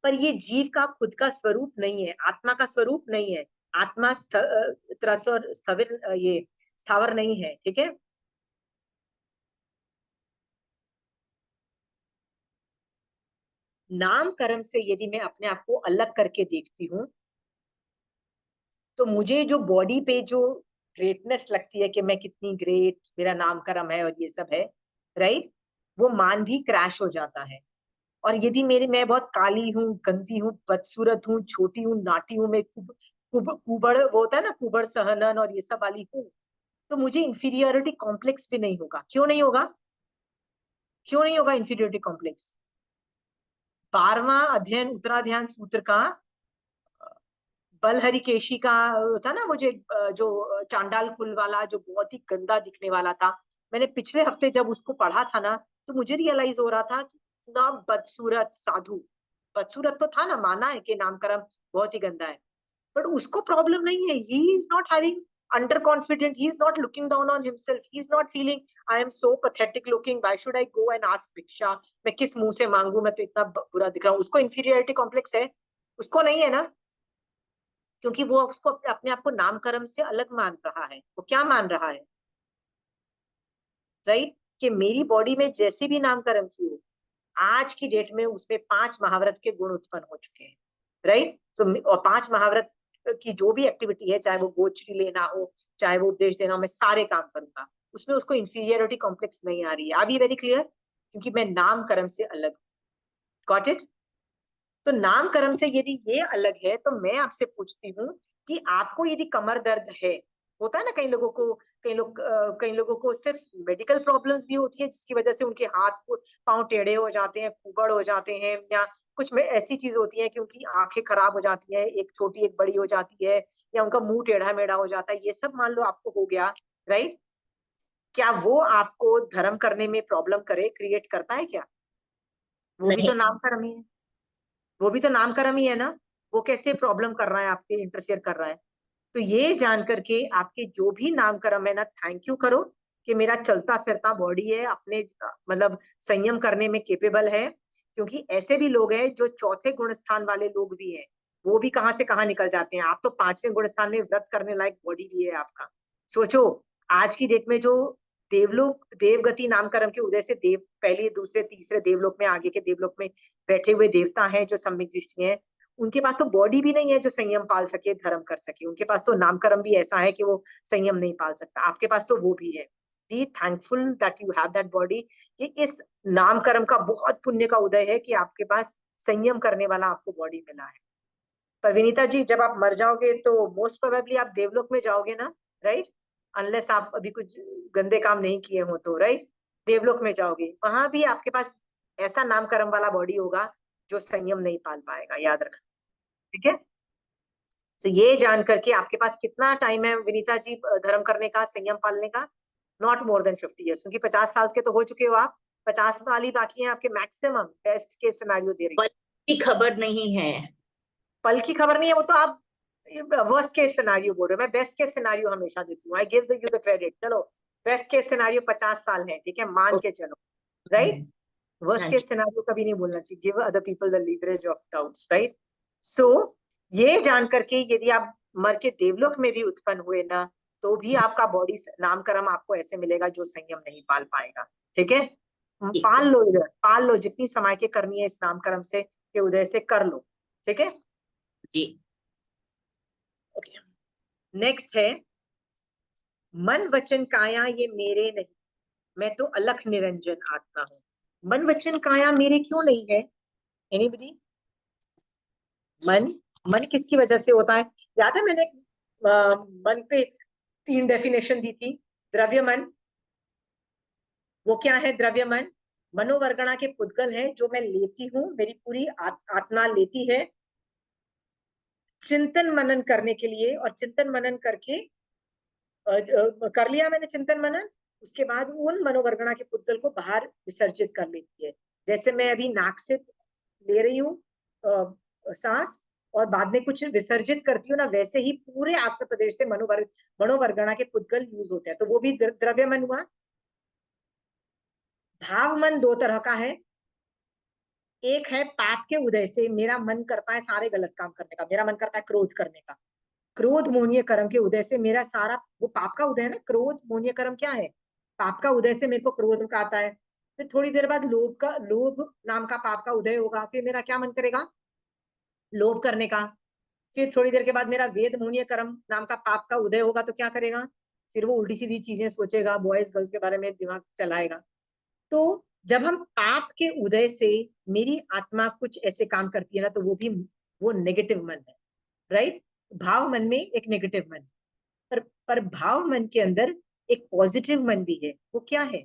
A: पर ये जीव का खुद का स्वरूप नहीं है, आत्मा का स्वरूप नहीं है। आत्मा त्रस और स्थविर, ये स्थावर नहीं है, ठीक है। नाम कर्म से यदि मैं अपने आप को अलग करके देखती हूँ, तो मुझे जो बॉडी पे जो ग्रेटनेस लगती है कि मैं कितनी ग्रेट, मेरा नाम कर्म है और ये सब है, राइट, वो मान भी क्रैश हो जाता है। और यदि मैं बहुत काली हूँ, गंदी हूँ, बदसूरत हूँ, छोटी हूँ, नाटी हूँ, मैं कुबड़, वो होता है ना कुबड़ सहनन और ये सब वाली हूँ, तो मुझे इंफीरियोरिटी कॉम्प्लेक्स भी नहीं होगा। क्यों नहीं होगा? क्यों नहीं होगा इंफीरियोरिटी कॉम्प्लेक्स? 12वां अध्ययन उत्तराध्यान सूत्र का बलहरिकेशी का था ना, वो जो चांडाल कुल वाला, जो बहुत ही गंदा दिखने वाला था। मैंने पिछले हफ्ते जब उसको पढ़ा था ना, तो मुझे रियलाइज हो रहा था कि ना बदसूरत साधु, बदसूरत तो था ना, माना है कि नामकरण बहुत ही गंदा है, बट उसको प्रॉब्लम नहीं है। He is not having under confident, he is not looking down on himself, he is not feeling I am so pathetic looking, why should I go and ask भिक्षा, मैं किस मुंह से मांगू, मैं तो इतना बुरा दिख रहा हूँ। उसको इंफीरियरिटी कॉम्प्लेक्स है? उसको नहीं है ना, क्योंकि वो उसको अपने आप को नाम कर्म से अलग मान रहा है। वो क्या मान रहा है, राइट, कि मेरी बॉडी में जैसे भी नाम कर्म की हो, आज की डेट में उसमें 5 महाव्रत के गुण उत्पन्न हो चुके हैं। राइट। और 5 महाव्रत की जो भी एक्टिविटी है, चाहे वो गोचरी लेना हो, चाहे वो उपदेश देना हो, मैं सारे काम करूंगा। उसमें उसको इंफीरियरिटी कॉम्प्लेक्स नहीं आ रही है। Are we very clear? क्योंकि मैं नाम कर्म से अलग। Got it? तो नाम कर्म से यदि ये अलग है, तो मैं आपसे पूछती हूँ कि आपको यदि कमर दर्द है, होता है ना कई लोगों को, कई लोगों को सिर्फ मेडिकल प्रॉब्लम्स भी होती है जिसकी वजह से उनके हाथ पांव टेढ़े हो जाते हैं, कुबड़ हो जाते हैं, या कुछ में ऐसी चीज होती है कि उनकी आंखें खराब हो जाती है, एक छोटी एक बड़ी हो जाती है, या उनका मुंह टेढ़ा मेढ़ा हो जाता है, ये सब मान लो आपको हो गया, राइट? क्या वो आपको धर्म करने में प्रॉब्लम क्रिएट करता है क्या? वो भी
F: नहीं।
A: तो नाम कर्म ही है। वो भी तो नाम कर्म ही है ना। वो कैसे प्रॉब्लम कर रहा है, आपके इंटरफेयर कर रहा है? तो ये जान करके आपके जो भी नाम कर्म है ना, थैंक यू करो कि मेरा चलता फिरता बॉडी है, अपने मतलब संयम करने में केपेबल है। क्योंकि ऐसे भी लोग हैं जो चौथे गुण स्थान वाले लोग भी हैं, वो भी कहाँ से कहाँ निकल जाते हैं। आप तो 5वें गुण स्थान में व्रत करने लायक बॉडी भी है आपका। सोचो, आज की डेट में जो देवलोक देवगति नाम कर्म के उदय से देव पहले दूसरे तीसरे देवलोक में, आगे के देवलोक में बैठे हुए देवता हैं जो सम्यक दृष्टि हैं, उनके पास तो बॉडी भी नहीं है जो संयम पाल सके, धर्म कर सके। उनके पास तो नामकर्म भी ऐसा है कि वो संयम नहीं पाल सकता। आपके पास तो वो भी है। Be thankful that you have that body, कि इस नामकर्म का बहुत पुण्य का उदय है कि आपके पास संयम करने वाला आपको बॉडी मिला है। पर विनीता जी, जब आप मर जाओगे तो मोस्ट प्रोबेबली आप देवलोक में जाओगे ना, राइट? अनलेस आप अभी कुछ गंदे काम नहीं किए हो तो, राइट? देवलोक में जाओगे, वहां भी आपके पास ऐसा नामकर्म वाला बॉडी होगा जो संयम नहीं पाल पाएगा, याद रखना। ठीक है? तो ये जान करके आपके पास कितना टाइम है विनीता जी धर्म करने का, संयम पालने का? नॉट मोर देन 50 ईयर्स, क्योंकि 50 साल के तो हो चुके हो आप। 50 वाली बाकी है आपके, मैक्सिमम बेस्ट के सिनेरियो दे रही
F: पल की खबर नहीं है।
A: पल की खबर नहीं है, वो तो आप वर्स्ट केस सिनेरियो बोल रहे हो। मैं बेस्ट केस सिनेरियो हमेशा देती हूँ। I give you the credit. चलो, बेस्ट केस सिनेरियो 50 साल है, ठीक है, मान के चलो, राइट? वर्स्ट
F: हाँ जी।
A: केस सिनेरियो कभी नहीं बोलना चाहिए। Give other people the leverage of doubts, right? So ये जान करके यदि आप मर के देवलोक में भी उत्पन्न हुए ना, तो भी आपका बॉडी नामकर्म आपको ऐसे मिलेगा जो संयम नहीं पाल पाएगा। ठीक है?
F: ठीक है।
A: पाल लो इधर, पाल लो, जितनी समय के करनी है इस नामकर्म से के उदय से कर लो। ठीक है?
F: जी।
A: ओके, नेक्स्ट है मन वचन काया ये मेरे नहीं, मैं तो अलख निरंजन आत्मा हूँ। मन वचन काया मेरे क्यों नहीं है? एनीबडी? मन मन किसकी वजह से होता है? याद है मैंने मन पे 3 डेफिनेशन दी थी। द्रव्य मन, वो क्या है? द्रव्य मन मनोवर्गणा के पुद्गल है जो मैं लेती हूँ, मेरी पूरी आत्मा लेती है चिंतन मनन करने के लिए, और चिंतन मनन करके कर लिया मैंने चिंतन मनन, उसके बाद उन मनोवर्गणा के पुद्गल को बाहर विसर्जित कर लेती है। जैसे मैं अभी नाक से ले रही हूँ सांस, और बाद में कुछ विसर्जित करती हूँ ना, वैसे ही पूरे आत्म प्रदेश से मनोवर्गणा के पुद्गल यूज होते हैं। तो वो भी द्रव्य मन हुआ। भाव मन 2 तरह का है। एक है पाप के उदय से मेरा मन करता है सारे गलत काम करने का, मेरा मन करता है क्रोध करने का। क्रोध मोहनीय कर्म के उदय से मेरा सारा, वो पाप का उदय है ना। क्रोध मोहनीय कर्म क्या है? पाप का उदय से मेरे को क्रोध का आता है। फिर थोड़ी देर बाद लोभ नाम का पाप का उदय होगा, फिर मेरा क्या मन करेगा? लोभ करने का। फिर थोड़ी देर के बाद मेरा वेद मोहनीय कर्म नाम का पाप का उदय होगा, तो क्या करेगा? फिर वो उल्टी सीधी चीजें सोचेगा, बॉयज गर्ल्स के बारे में दिमाग चलाएगा। तो जब हम पाप के उदय से मेरी आत्मा कुछ ऐसे काम करती है ना, तो वो नेगेटिव मन है, राइट? भाव मन में एक नेगेटिव मन, पर भाव मन के अंदर एक पॉजिटिव मन भी है। वो क्या है?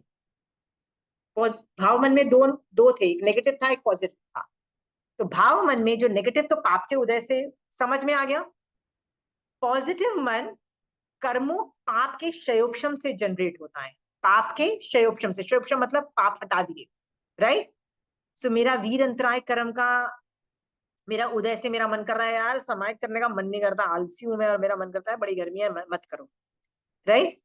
A: भाव मन में दो थे, एक नेगेटिव था, एक पॉजिटिव था। तो भाव मन में जो नेगेटिव, तो पाप के उदय से समझ में आ गया। पॉजिटिव मन कर्मों पाप के क्षयोक्षम से जनरेट होता है। पाप के क्षयोक्षम से, क्षयोक्षम मतलब पाप हटा दिए, राइट? सो मेरा वीर अंतराय कर्म का मेरा उदय से मेरा मन कर रहा है यार समाहित करने का, मन नहीं करता, आलसी हूं मैं, और मेरा मन करता है बड़ी गर्मी है मत करो, राइट?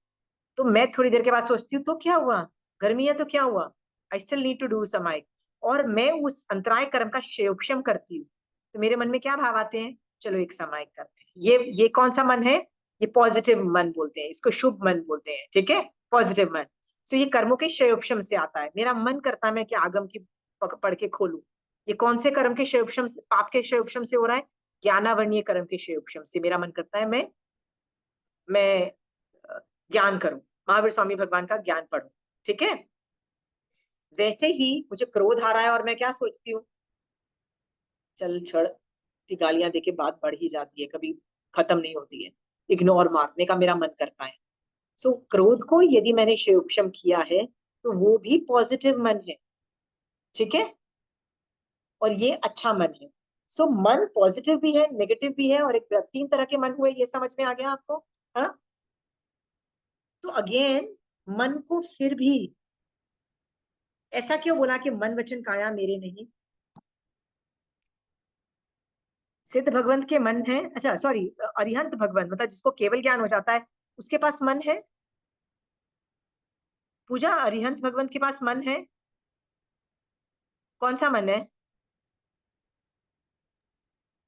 A: तो मैं थोड़ी देर के बाद सोचती हूँ तो क्या हुआ, गर्मी है तो क्या हुआ, I still need to do समाहित, और मैं उस अंतराय कर्म का क्षयोक्षम करती हूँ। तो मेरे मन में क्या भाव आते हैं? चलो एक समाहित करते हैं। ये कौन सा मन है? ये पॉजिटिव मन बोलते हैं, इसको शुभ मन बोलते हैं। ठीक है? पॉजिटिव मन। सो ये कर्मों के क्षयोक्षम से आता है। मेरा मन करता है मैं कि आगम की पढ़ के खोलूं। ये कौन से कर्म के क्षयोक्षम से, पाप के क्षयोक्षम से हो रहा है? ज्ञानावरणीय कर्म के क्षयोक्षम से मेरा मन करता है मैं ज्ञान करूं, महावीर स्वामी भगवान का ज्ञान पढूं, ठीक है। वैसे ही मुझे क्रोध आ रहा है और मैं क्या सोचती हूँ, चल छड़ की गालियां देके बात बढ़ ही जाती है, कभी खत्म नहीं होती है, इग्नोर मारने का मेरा मन करता है। सो क्रोध को यदि मैंने क्षयोक्षम किया है तो वो भी पॉजिटिव मन है, ठीक है, और ये अच्छा मन है। सो मन पॉजिटिव भी है, नेगेटिव भी है, और एक 3 तरह के मन हुए, ये समझ में आ गया आपको? हाँ, तो अगेन मन को फिर भी ऐसा क्यों बोला कि मन वचन काया मेरे नहीं? सिद्ध भगवंत के मन है, अच्छा सॉरी, अरिहंत भगवंत मतलब जिसको केवल ज्ञान हो जाता है उसके पास मन है? पूजा, अरिहंत भगवंत के पास मन है? कौन सा मन है?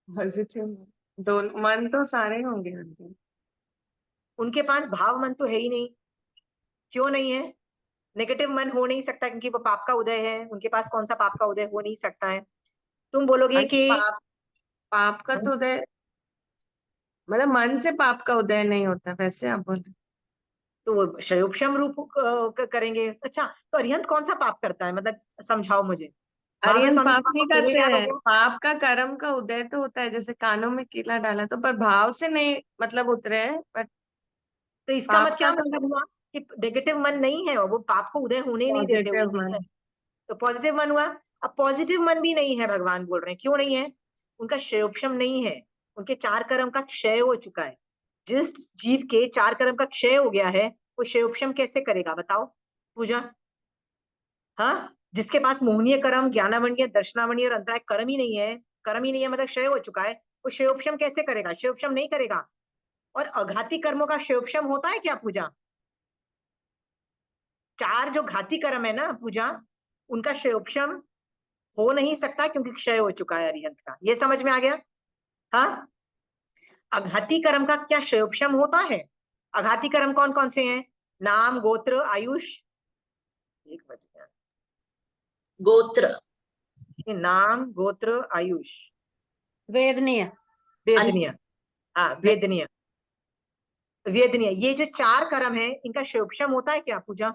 G: पॉजिटिव दोनों मन तो सारे होंगे उनके।
A: उनके पास भाव मन तो है ही नहीं। क्यों नहीं है? नेगेटिव मन हो नहीं सकता क्योंकि वो पाप का उदय है, उनके पास कौन सा पाप का उदय हो नहीं सकता है। तुम बोलोगे
G: अरे
A: कि
G: पाप पाप का तो उदय, मतलब मन से पाप का उदय नहीं होता, वैसे आप बोले।
A: तो वो क्षयोक्षम रूप करेंगे। अच्छा, तो अरिहंत कौन सा पाप करता है, मतलब समझाओ मुझे। महावीर
G: अरिहंत
A: स्वामी
G: पाप नहीं करते
A: ज्ञान हो
G: हैं,
A: गया,
G: पाप का कर्म का उदय तो होता है, जैसे कानों में कीला डाला तो, पर भाव से नहीं मतलब उतरे हैं, पर
A: तो इसका
G: पाप
A: मत
G: का
A: क्या
G: तो
A: मतलब हुआ कि नेगेटिव मन नहीं है, वो पाप को उदय होने ही नहीं देते
G: पॉजिटिव
A: वो।
G: मन।
A: तो पॉजिटिव मन हुआ। अब पॉजिटिव मन भी नहीं है, भगवान बोल रहे हैं, क्यों नहीं है? उनका क्षयोक्षम नहीं है, उनके 4 कर्म का क्षय हो चुका है। जिस जीव के 4 कर्म का क्षय हो गया है वो क्षयोक्षम कैसे करेगा बताओ पूजा? हाँ, जिसके पास मोहनीय कर्म, ज्ञानावरणीय, दर्शनावरणीय और अंतराय कर्म ही नहीं है, कर्म ही नहीं है मतलब क्षय हो चुका है, वो क्षयोक्षम कैसे करेगा? क्षयोक्षम नहीं करेगा। और अघाती कर्मों का क्षयोक्षम होता है क्या पूजा? 4 जो घाती कर्म है ना पूजा, उनका क्षयोक्षम हो नहीं सकता क्योंकि क्षय हो चुका है अरिहंत का। ये समझ में आ गया? हाँ, अघाती कर्म का क्या क्षयोक्षम होता है? अघाती कर्म कौन कौन से हैं? नाम, गोत्र, आयुष। एक बच गया,
F: गोत्र,
A: ये नाम, गोत्र, आयुष,
B: वेदनीय।
A: वेदनीय।
F: अंत,
A: हाँ, वेदनीय, वेदनीय, ये जो 4 कर्म है इनका क्षयोक्षम होता है क्या पूजा?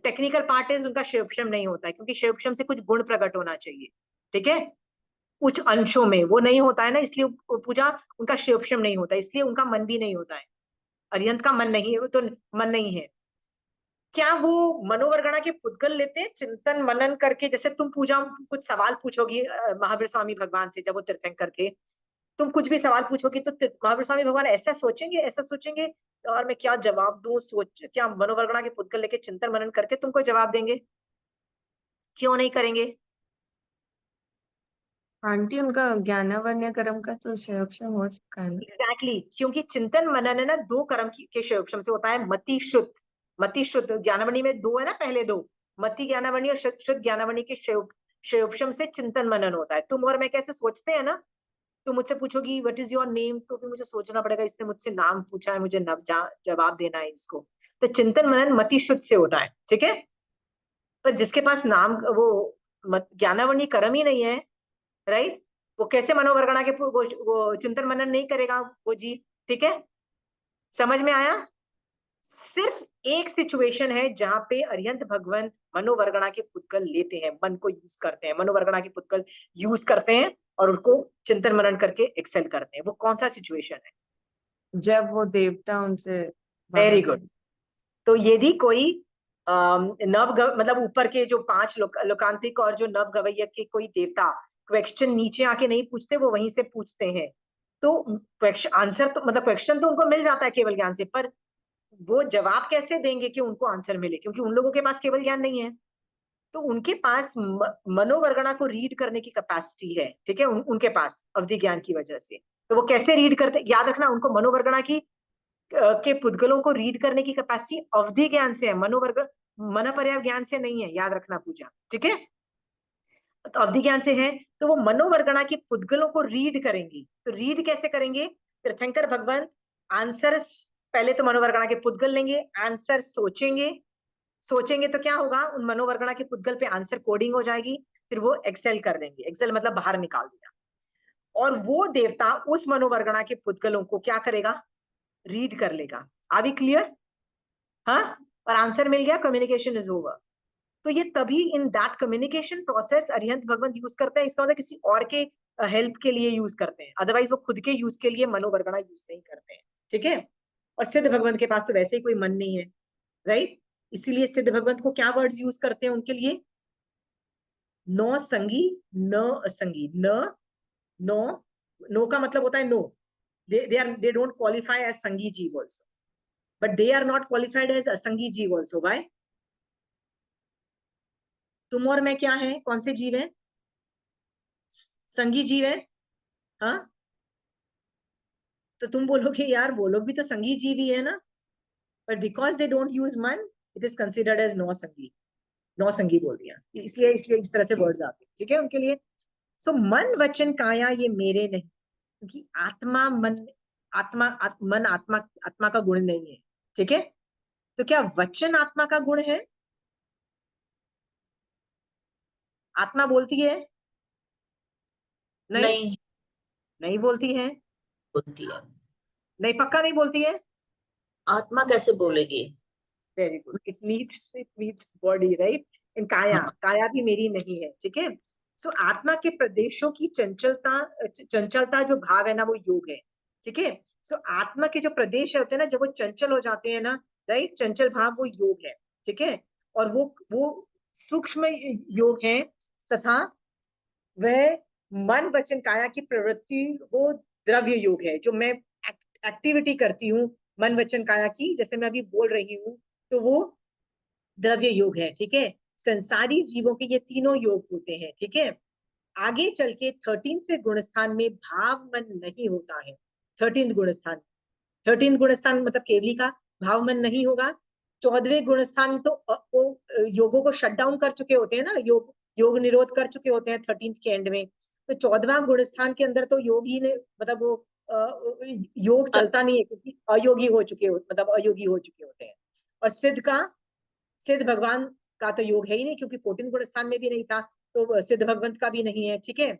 A: टेक्निकल पार्ट है, उनका क्षयोक्षम नहीं होता है क्योंकि क्षयोक्षम से कुछ गुण प्रकट होना चाहिए, ठीक है, कुछ अंशों में वो नहीं होता है ना, इसलिए पूजा उनका क्षयोक्षम नहीं होता, इसलिए उनका मन भी नहीं होता है। अरिहंत का मन नहीं है, वो तो मन नहीं है। क्या वो मनोवरगणा के पुद्गल लेते हैं चिंतन मनन करके? जैसे तुम पूजा कुछ सवाल पूछोगी महावीर स्वामी भगवान से, जब वो तीर्थंकर थे, तुम कुछ भी सवाल पूछोगी तो महावीर स्वामी भगवान ऐसा सोचेंगे और मैं क्या जवाब दूं, सोच क्या मनोवरगणा के पुद्गल लेके चिंतन मनन करके तुमको जवाब देंगे? क्यों नहीं करेंगे?
G: आंटी उनका ज्ञानावन्य कर्म का तो क्षयोक्षम हो चुका है ना।
A: एग्जैक्टली क्योंकि चिंतन मनन है ना 2 कर्म के क्षयोक्षम से होता है। मति शुद्ध, मति शुद्ध ज्ञानावणी में 2 है ना, पहले 2 मति ज्ञानावणी और शुद्ध ज्ञानावणी के क्षयोक्षम से चिंतन मनन होता है। तुम और मैं कैसे सोचते हैं ना, तुम मुझसे पूछोगी व्हाट इज योर नेम, तो भी मुझे सोचना पड़ेगा, इसने मुझसे नाम पूछा है, मुझे जवाब देना है इसको। तो चिंतन मनन मति शुद्ध से होता है, ठीक है। पर जिसके पास नाम वो ज्ञानावणी कर्म ही नहीं है, राइट, वो कैसे मनोवरगणा के वो चिंतन मनन नहीं करेगा वो जीव, ठीक है। समझ में आया? सिर्फ एक सिचुएशन है जहां पे अरिहंत भगवंत मनोवरगणा के पुत्कल लेते हैं, मन को यूज करते हैं, मनोवरगणा के पुत्कल यूज करते हैं और उनको चिंतन मनन करके एक्सेल करते हैं। वो कौन सा सिचुएशन है?
G: जब वो देवता उनसे
A: वेरी
G: वहां से।
A: गुड। तो यदि कोई मतलब ऊपर के जो 5 लोकांतिक और जो नव गवैया के कोई देवता क्वेश्चन नीचे आके नहीं पूछते, वो वहीं से पूछते हैं, तो क्वेश्चन आंसर तो मतलब क्वेश्चन तो उनको मिल जाता है केवल ज्ञान से, पर वो जवाब कैसे देंगे कि उनको आंसर मिले, क्योंकि उन लोगों के पास केवल ज्ञान नहीं है। तो उनके पास मनोवरगणा को रीड करने की कैपेसिटी है, ठीक है, उनके पास अवधि ज्ञान की वजह से। तो वो कैसे रीड करते, याद रखना, उनको मनोवरगणा की के पुद्गलों को रीड करने की कैपेसिटी अवधि ज्ञान से है, मनोवर्ग मन पर्याय ज्ञान से नहीं है, याद रखना पूजा, ठीक है। तो अवधि ज्ञान से है, तो वो मनोवर्गणा की पुद्गलों को रीड करेंगी। तो रीड कैसे करेंगे? तीर्थंकर भगवंत आंसर, पहले तो मनोवर्गणा के पुद्गल लेंगे, आंसर सोचेंगे, सोचेंगे तो क्या होगा, उन मनोवर्गणा के पुद्गल पे आंसर कोडिंग हो जाएगी, फिर वो एक्सेल कर देंगे। एक्सेल मतलब बाहर निकाल दिया। और वो देवता उस मनोवर्गणा के पुद्गलों को क्या करेगा, रीड कर लेगा। Are we clear? हाँ, और आंसर मिल गया, कम्युनिकेशन इज ओवर। तो ये तभी in that communication process Arihant Bhagwant use करते हैं, इसका मतलब किसी और के हेल्प के लिए यूज करते हैं, अदरवाइज वो खुद के यूज के लिए मनोवर्गणा यूज नहीं करते हैं, ठीक है। और सिद्ध भगवंत के पास तो वैसे ही कोई मन नहीं है, राइट, इसीलिए सिद्ध भगवंत को क्या वर्ड्स यूज करते हैं उनके लिए, नो संगी न असंगी। न, नो, नो का मतलब होता है no, they don't qualify as संगी जीव also, but they are not qualified as असंगी जीव also. Why? तुम और मैं क्या है, कौन से जीव है, संगी जीव है। हाँ, तो तुम बोलोगे यार वो लोग भी तो संगी जीव ही है ना, but because they don't use मन, इट इज कंसिडर्ड एज नौ संगी, नौ संगी बोल दिया, इसलिए इसलिए इस तरह से वर्ड्स आते हैं, ठीक है, उनके लिए। सो मन वचन काया ये मेरे नहीं, क्योंकि आत्मा मन, मन आत्मा, आत्मा का गुण नहीं है, ठीक है। तो क्या वचन आत्मा का गुण है? आत्मा बोलती है? नहीं,
F: नहीं
A: नहीं बोलती है,
F: होती है।
A: नहीं, पक्का नहीं बोलती है।
F: आत्मा कैसे बोलेगी?
A: Very good, it needs body, right. In काया,
F: हाँ,
A: काया भी मेरी नहीं है, ठीक है। सो आत्मा के प्रदेशों की चंचलता, चंचलता जो भाव है ना, वो योग है, ठीक है। सो आत्मा के जो प्रदेश होते हैं ना, जब वो चंचल हो जाते हैं ना, राइट, चंचल भाव, वो योग है, ठीक है। और वो सूक्ष्म योग है, तथा वह मन वचन काया की प्रवृत्ति, वो द्रव्य योग है, जो मैं एक्टिविटी करती हूँ मन वचन काया की, जैसे मैं अभी बोल रही हूँ, तो वो द्रव्य योग है, ठीक है। संसारी जीवों के ये तीनों योग होते हैं, ठीक है। आगे चल के 13वें गुणस्थान में भाव मन नहीं होता है। 13th गुणस्थान, 13th गुणस्थान मतलब केवली का भाव मन नहीं होगा। 14वें गुणस्थान तो वो योगों को शट डाउन कर चुके होते हैं ना, योग निरोध कर चुके होते हैं 13th के एंड में। तो 14वां गुणस्थान के अंदर तो योग ही ने, मतलब वो योग चलता नहीं है, क्योंकि अयोगी हो चुके हो, मतलब अयोगी हो चुके होते हैं। और सिद्ध भगवान का तो योग है ही नहीं, क्योंकि 14 गुण स्थान में भी नहीं था, तो सिद्ध भगवंत का भी नहीं है, ठीक है।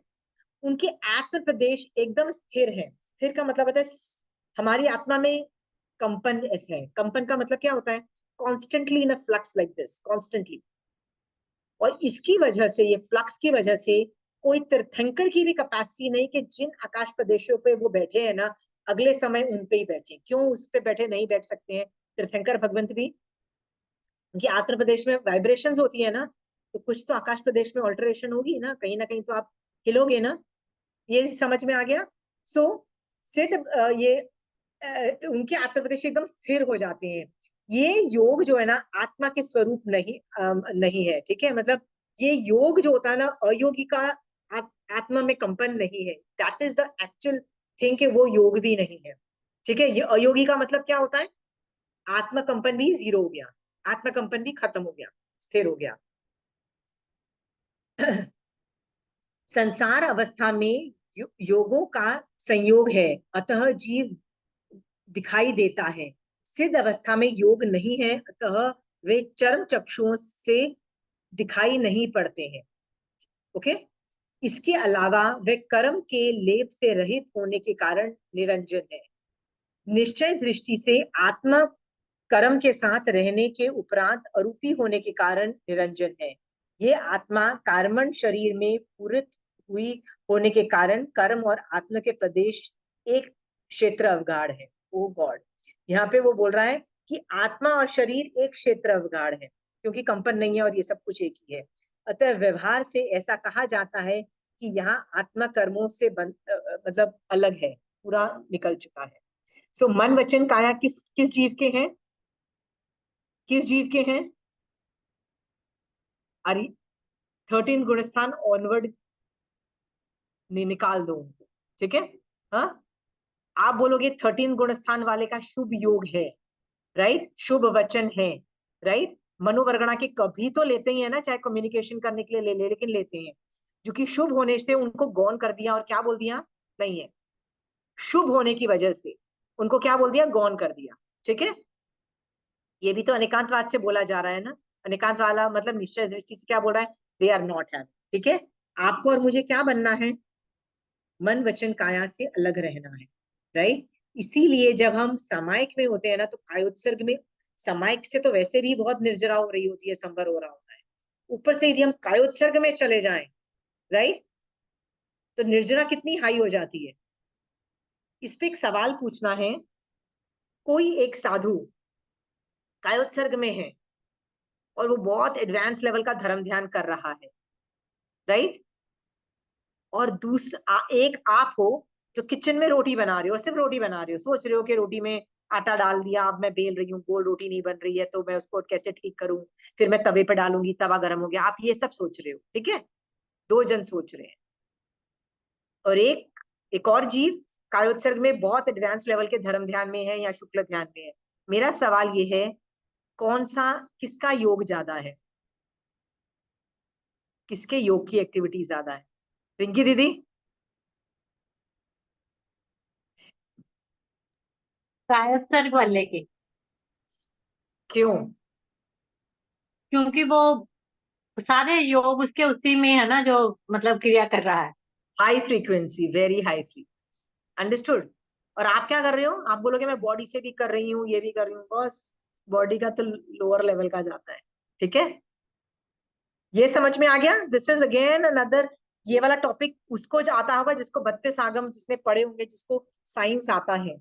A: उनके आत्म प्रदेश एकदम स्थिर है। स्थिर का मतलब होता है हमारी आत्मा में कंपन ऐसा है। कंपन का मतलब क्या होता है, constantly in a flux like this, constantly. और इसकी वजह से, ये फ्लक्स की वजह से, कोई तीर्थंकर की भी कैपेसिटी नहीं कि जिन आकाश प्रदेशों पे वो बैठे हैं ना, अगले समय उन पे ही बैठे। क्यों उस पे बैठे नहीं बैठ सकते हैं तीर्थंकर भगवंत भी? क्योंकि आंध्र प्रदेश में वाइब्रेशंस होती है ना, तो कुछ तो आकाश प्रदेश में ऑल्टरेशन होगी ना, कहीं तो आप हिलोगे ना। ये समझ में आ गया? सो सिद्ध ये उनके आत्म प्रदेश एकदम स्थिर हो जाते हैं। ये योग जो है ना, आत्मा के स्वरूप नहीं नहीं है, ठीक है। मतलब ये योग जो होता है ना, अयोगी का आत्मा में कंपन नहीं है, that is the actual thing, कि वो योग भी नहीं है, ठीक है। ये अयोगी का मतलब क्या होता है, आत्म कंपन भी जीरो हो गया, आत्म कंपन भी खत्म हो गया, स्थिर हो गया। संसार अवस्था में योगों का संयोग है, अतः जीव दिखाई देता है। सिद्ध अवस्था में योग नहीं है, अतः वे चर्म चक्षुओं से दिखाई नहीं पड़ते हैं, ओके। इसके अलावा वे कर्म के लेप से रहित होने के कारण निरंजन है। निश्चय दृष्टि से आत्मा कर्म के साथ रहने के उपरांत अरूपी होने के कारण निरंजन है। ये आत्मा कार्मण शरीर में पूरित हुई होने के कारण कर्म और आत्मा के प्रदेश एक क्षेत्र अवगाढ़ है। ओ गॉड, यहाँ पे वो बोल रहा है कि आत्मा और शरीर एक क्षेत्र अवगाढ़ है, क्योंकि कंपन नहीं है और ये सब कुछ एक ही है। अतः व्यवहार से ऐसा कहा जाता है कि यहाँ आत्मा कर्मों से मतलब अलग है, पूरा निकल चुका है। सो मन वचन काया किस किस जीव के हैं, किस जीव के हैं? अरे 13 गुणस्थान ऑनवर्ड निकाल दो उनको, ठीक है। हाँ, आप बोलोगे 13 गुणस्थान वाले का शुभ योग है, राइट, शुभ वचन है, राइट। मनोवर्गणा के कभी तो लेते ही है ना, चाहे कम्युनिकेशन करने के लिए ले लेकिन लेते हैं। जो कि शुभ होने से उनको गौण कर दिया, और क्या बोल दिया, नहीं है, शुभ होने की वजह से उनको क्या बोल दिया, गौण कर दिया, ठीक है। ये भी तो अनेकांतवाद से बोला जा रहा है ना। अनेकांत वाला मतलब निश्चय दृष्टि से क्या बोल रहा है, दे आर नॉट हैव, ठीक है। आपको और मुझे क्या बनना है, मन वचन काया से अलग रहना है, राइट। इसीलिए जब हम सामायिक में होते हैं ना, तो कायोत्सर्ग में, सामायिक से तो वैसे भी बहुत निर्जरा हो रही होती है, संवर हो रहा होता है, ऊपर से यदि हम कायोत्सर्ग में चले जाएं, राइट, तो निर्जरा कितनी हाई हो जाती है। इस पे एक सवाल पूछना है। कोई एक साधु कायोत्सर्ग में है और वो बहुत एडवांस लेवल का धर्म ध्यान कर रहा है, राइट, और एक आप हो जो किचन में रोटी बना रहे हो, सिर्फ रोटी बना रहे हो, सोच रहे हो कि रोटी में आटा डाल दिया, अब मैं बेल रही हूँ, गोल रोटी नहीं बन रही है, तो मैं उसको कैसे ठीक करूं, फिर मैं तवे पे डालूंगी, तवा गर्म हो गया, आप ये सब सोच रहे हो, ठीक है, दो जन सोच रहे हैं। और एक और जीव कायोत्सर्ग में बहुत एडवांस लेवल के धर्म ध्यान में है या शुक्ल ध्यान में है। मेरा सवाल ये है, कौन सा, किसका योग ज्यादा है, किसके योग की एक्टिविटी ज्यादा है? रिंकी दीदी?
E: कायोत्सर्ग वाले की,
A: क्यों?
E: क्योंकि वो सारे योग उसके उसी में है ना, जो मतलब क्रिया कर रहा है।
A: High frequency, very high frequency, understood. और आप क्या कर रहे हो? आप बोलोगे मैं बॉडी से भी कर रही हूँ, ये भी कर रही हूँ, बस बॉडी का तो लोअर लेवल का जाता है, ठीक है, ये समझ में आ गया। दिस इज अगेन अनदर, ये वाला टॉपिक उसको जो आता होगा जिसको 32 आगम जिसने पढ़े होंगे, जिसको साइंस आता है,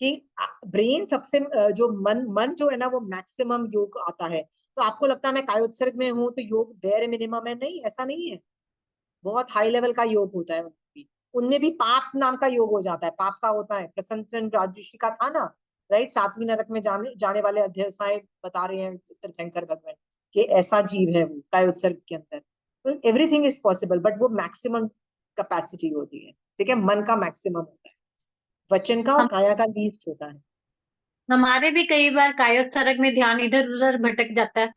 A: कि ब्रेन सबसे जो मन जो है ना, वो मैक्सिमम योग आता है। तो आपको लगता है मैं कायोत्सर्ग में हूँ तो योग वेर मिनिमम है, नहीं, ऐसा नहीं है, बहुत हाई लेवल का योग होता है उनमें भी पाप नाम का योग हो जाता है, पाप का होता है। प्रसन्नचंद्र राजऋषि का था ना, राइट, 7वीं नरक में जाने जाने वाले अध्याय बता रहे हैं तीर्थंकर भगवान कि ऐसा जीव है वो कायोत्सर्ग के अंदर। तो एवरीथिंग इज पॉसिबल, बट वो मैक्सिमम कैपेसिटी होती है, ठीक है, मन का मैक्सिमम होता है, वचन का और
E: हम
A: काया का लीस्ट होता है।
E: हमारे भी कई बार कायोत्सर्ग में ध्यान इधर उधर भटक जाता है।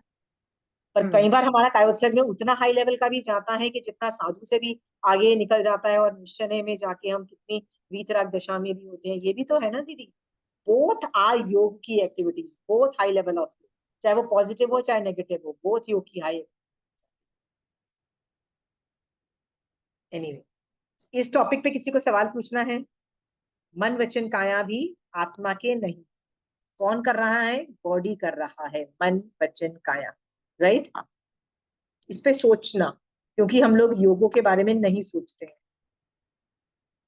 A: पर कई बार हमारा कायोत्सर्ग में उतना हाई लेवल का भी जाता है कि जितना साधु से भी आगे निकल जाता है, और निश्चय में जाके हम कितनी वीतराग दशा में भी होते हैं, ये भी तो है ना दीदी। बोथ आर योग की activities, both high level of, चाहे वो पॉजिटिव हो चाहे नेगेटिव हो, बोथ योग की हाई। एनीवे, इस टॉपिक पे किसी को सवाल पूछना है? मन वचन काया भी आत्मा के नहीं, कौन कर रहा है? बॉडी कर रहा है, मन वचन काया, राइट। इस पे सोचना, क्योंकि हम लोग योगों के बारे में नहीं सोचते हैं,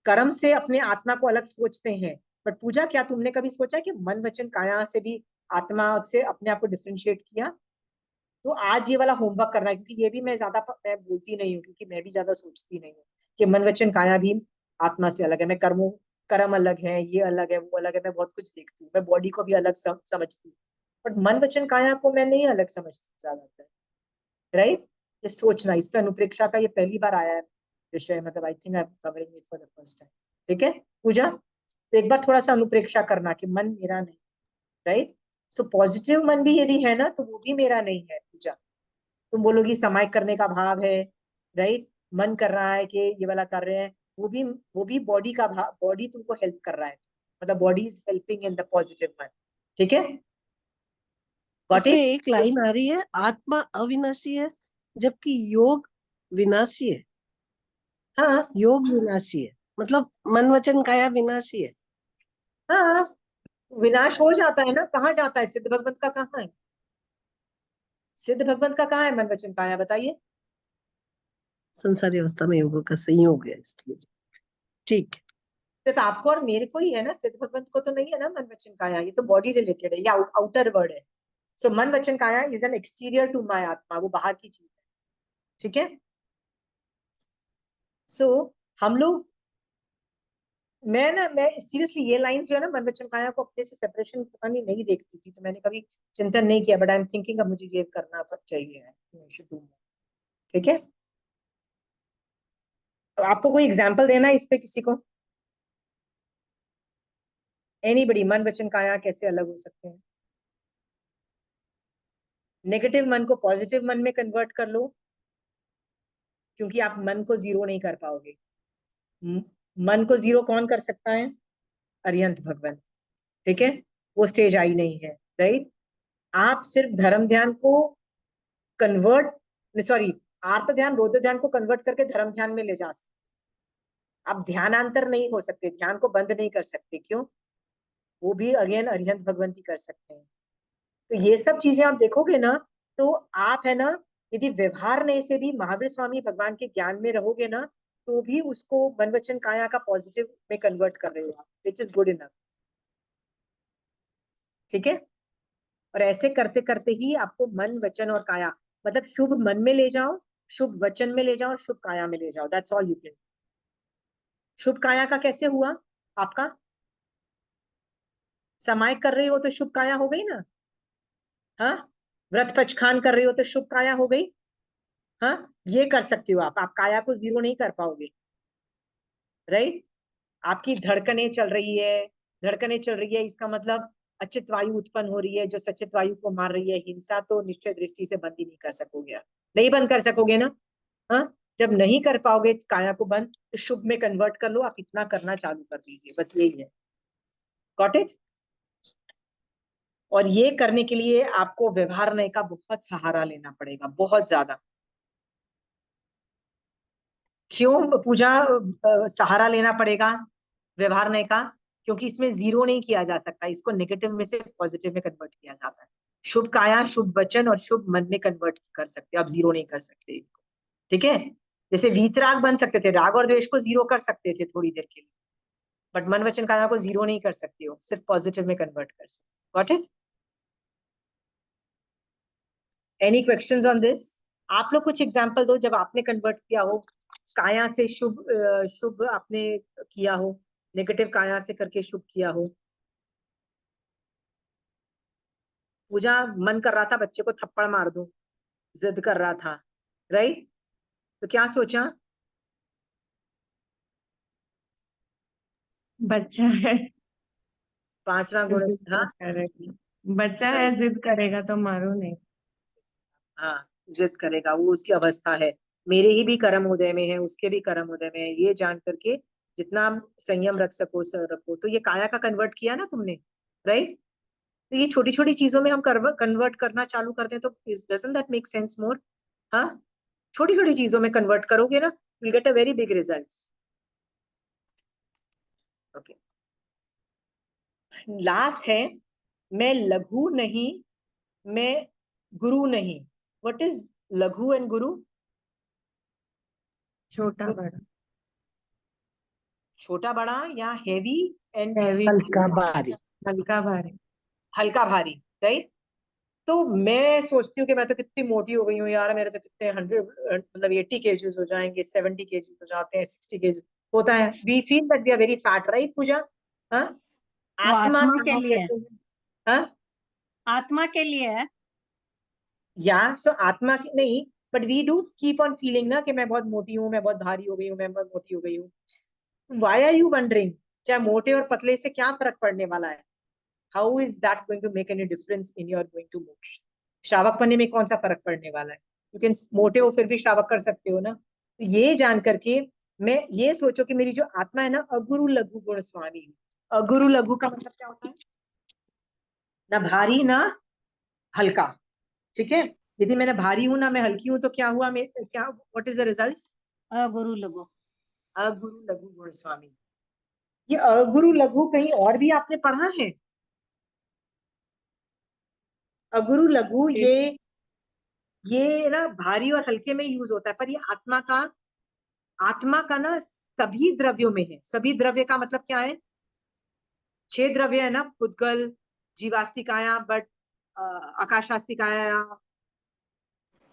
A: कर्म से अपने आत्मा को अलग सोचते हैं। बट पूजा, क्या तुमने कभी सोचा कि मन वचन काया से भी आत्मा से अपने आप को डिफरेंशिएट किया? तो आज ये वाला होमवर्क करना है, क्योंकि ये भी मैं बोलती नहीं हूँ, क्योंकि मैं भी ज्यादा सोचती नहीं हूँ कि मन वचन काया भी आत्मा से अलग है। मैं कर्म अलग है, ये अलग है, वो अलग है, मैं बहुत कुछ देखती हूँ, मैं बॉडी को भी अलग समझती हूँ, बट मन वचन काया को मैं नहीं अलग समझती ज्यादातर, राइट। ये सोचना, इस पे अनुप्रेक्षा का ये पहली बार आया है विषय, मतलब I think I am covering it for the first time, ठीक है पूजा। तो एक बार थोड़ा सा अनुप्रेक्षा करना कि मन मेरा नहीं, राइट। सो पॉजिटिव मन भी यदि है ना, तो वो भी मेरा नहीं है पूजा। तुम बोलोगी समाय करने का भाव है, राइट, मन कर रहा है कि ये वाला कर रहे हैं, वो भी बॉडी का भाव, बॉडी तुमको हेल्प कर रहा है, मतलब body is helping in the positive मन, ठीक है, गॉट
C: इसमें
A: इट।
C: एक लाइन आ रही है, आत्मा अविनाशी है जबकि योग विनाशी है।
A: हाँ
C: योग विनाशी है, मतलब मन वचन काया विनाशी है।
A: हाँ, विनाश हो जाता है ना, कहाँ जाता है? सिद्ध भगवंत का कहाँ है? सिद्ध भगवंत का कहाँ है मन वचन काया, बताइए।
C: संसारी अवस्था में योगों का संयोग है, इसलिए ठीक है।
A: सिर्फ आपको और मेरे को ही है ना, सिद्ध भगवंत को तो नहीं है ना मन वचन काया, ये तो बॉडी रिलेटेड है या आउटर वर्ड है। सो मन वचन काया is an exterior to my आत्मा, वो बाहर की चीज है, ठीक है। सो हम लोग, मैं सीरियसली ये लाइन जो है ना, मन वचन काया को अपने से सेपरेशन पता नहीं देखती थी, तो मैंने कभी चिंतन नहीं किया, बट आई एम थिंकिंग अब मुझे ये करना चाहिए, ठीक है। तो आपको कोई एग्जाम्पल देना है इस पे किसी को? एनीबडी, मन वचन काया कैसे अलग हो सकते हैं? नेगेटिव मन को पॉजिटिव मन में कन्वर्ट कर लो, क्योंकि आप मन को जीरो नहीं कर पाओगे। मन को जीरो कौन कर सकता है? अरिहंत भगवान, ठीक है, वो स्टेज आई नहीं है, राइट। आप सिर्फ धर्म ध्यान को कन्वर्ट, सॉरी, आर्त ध्यान रौद्र ध्यान को कन्वर्ट करके धर्म ध्यान में ले जा सकते, आप ध्यानांतर नहीं हो सकते, ध्यान को बंद नहीं कर सकते, क्यों? वो भी अगेन अरिहंत भगवंती कर सकते हैं। तो ये सब चीजें आप देखोगे ना, तो आप है ना, यदि व्यवहार नहीं से भी महावीर स्वामी भगवान के ज्ञान में रहोगे ना, तो भी उसको मन वचन काया का पॉजिटिव में कन्वर्ट कर रहे हो आप, विच इज गुड इनफ। ठीक है? और ऐसे करते करते ही आपको मन वचन और काया, मतलब शुभ मन में ले जाओ, शुभ वचन में ले जाओ, शुभ काया में ले जाओ, दैट्स ऑल यू कैन। शुभ काया का कैसे हुआ आपका? समाय कर रही हो तो शुभ काया हो गई ना। हाँ, व्रत पचखान कर रही हो तो शुभ काया हो गई। हाँ, ये कर सकती हो आप काया को जीरो नहीं कर पाओगे, राइट? आपकी धड़कनें चल रही है, धड़कनें चल रही है, इसका मतलब अचित वायु उत्पन्न हो रही है जो सचित वायु को मार रही है। हिंसा तो निश्चय दृष्टि से बंद ही नहीं कर सकोगे आप, नहीं बंद कर सकोगे ना। हाँ, जब नहीं कर पाओगे काया को बंद, तो शुभ में कन्वर्ट कर लो, आप इतना करना चालू कर दीजिए, बस यही है। Got it? और ये करने के लिए आपको व्यवहार नय का बहुत सहारा लेना पड़ेगा, बहुत ज्यादा। क्यों पूजा सहारा लेना पड़ेगा व्यवहार नय का? क्योंकि इसमें जीरो नहीं किया जा सकता, इसको नेगेटिव में से पॉजिटिव में कन्वर्ट किया जाता है। शुभ काया, शुभ वचन और शुभ मन में कन्वर्ट कर सकते हो आप, जीरो नहीं कर सकते इसको। ठीक है? जैसे वीतराग बन सकते थे, राग और द्वेष को जीरो कर सकते थे थोड़ी देर के लिए, बट मन वचन काया को जीरो नहीं कर सकते हो, सिर्फ पॉजिटिव में कन्वर्ट कर सकते हो। Got it? Any questions on this? आप लोग कुछ एग्जांपल दो जब आपने कन्वर्ट किया हो, काया से शुभ शुभ आपने किया हो, नेगेटिव काया से करके शुभ किया हो। पूजा मन कर रहा था बच्चे को थप्पड़ मार दूं, जिद कर रहा था, राइट? तो क्या सोचा?
G: बच्चा है,
A: 5वां गुण।
G: जिद
A: हाँ,
G: करेगा, बच्चा है, जिद करेगा तो मारो नहीं।
A: हाँ, जिद करेगा, वो उसकी अवस्था है। मेरे ही भी कर्म उदय में है, उसके भी कर्म उदय में है, ये जान करके जितना आप संयम रख सको रखो। तो ये काया का कन्वर्ट किया ना तुमने, राइट? तो ये छोटी छोटी चीजों में हम कन्वर्ट करना चालू करते हैं, तो डजंट दैट मेक सेंस मोर? हाँ, छोटी छोटी चीजों में कन्वर्ट करोगे ना, will get a very big results. Okay, last है, मैं लघु नहीं, मैं गुरु नहीं। व्हाट इज लघु एंड गुरु?
G: छोटा बड़ा,
A: छोटा बड़ा या हेवी एंड
G: हैवी,
C: हल्का भारी।
G: हल्का भारी।
A: हल्का भारी, राइट? तो मैं सोचती हूँ कि मैं तो कितनी मोटी हो गई हूँ यार, मेरे तो कितने 100 मतलब 80 केजीज हो जाएंगे, 70 केजीज हो जाते हैं, 60 केजीज होता है। We feel that we are very fat, right Puja? हाँ,
B: वो
A: आत्मा
B: आत्मा के
A: कहाँ
B: लिए है,
A: कहते हैं? हाँ,
B: आत्मा के लिए है।
A: या सो आत्मा की नहीं, but we do keep on feeling ना कि मैं बहुत मोटी हूँ, मैं बहुत भारी हो गई हूँ, मैं बहुत मोटी हो गई हूँ। Why are you wondering? चाहे मोटे और पतले से क्या फर्क पड़ने वाला है? How is that going to make any difference in your going to moksha? श्रावक बनने में कौन सा फर्क पड़ने वाला है? यू कैन, मोटे हो फिर भी श्रावक कर सकते हो ना। तो ये जान करके मैं ये सोचो कि मेरी जो आत्मा है ना, अगुरु लघु गुण स्वामी है। अगुरु लघु का मतलब क्या होता है? ना भारी ना हल्का। ठीक है? यदि मैं ना भारी हूं ना मैं हल्की हूं, तो क्या हुआ? मैं क्या, व्हाट इज द रिजल्ट?
B: गुरु लघु।
A: अगुरु लघु गुण स्वामी। ये अगुरु लघु कहीं और भी आपने पढ़ा है? अगुरु लघु ये ना भारी और हल्के में यूज होता है, पर ये आत्मा का ना सभी द्रव्यों में है। सभी द्रव्य का मतलब क्या है? 6 द्रव्य है ना, पुद्गल, जीवास्तिकाया, बट आकाशास्तिकाया,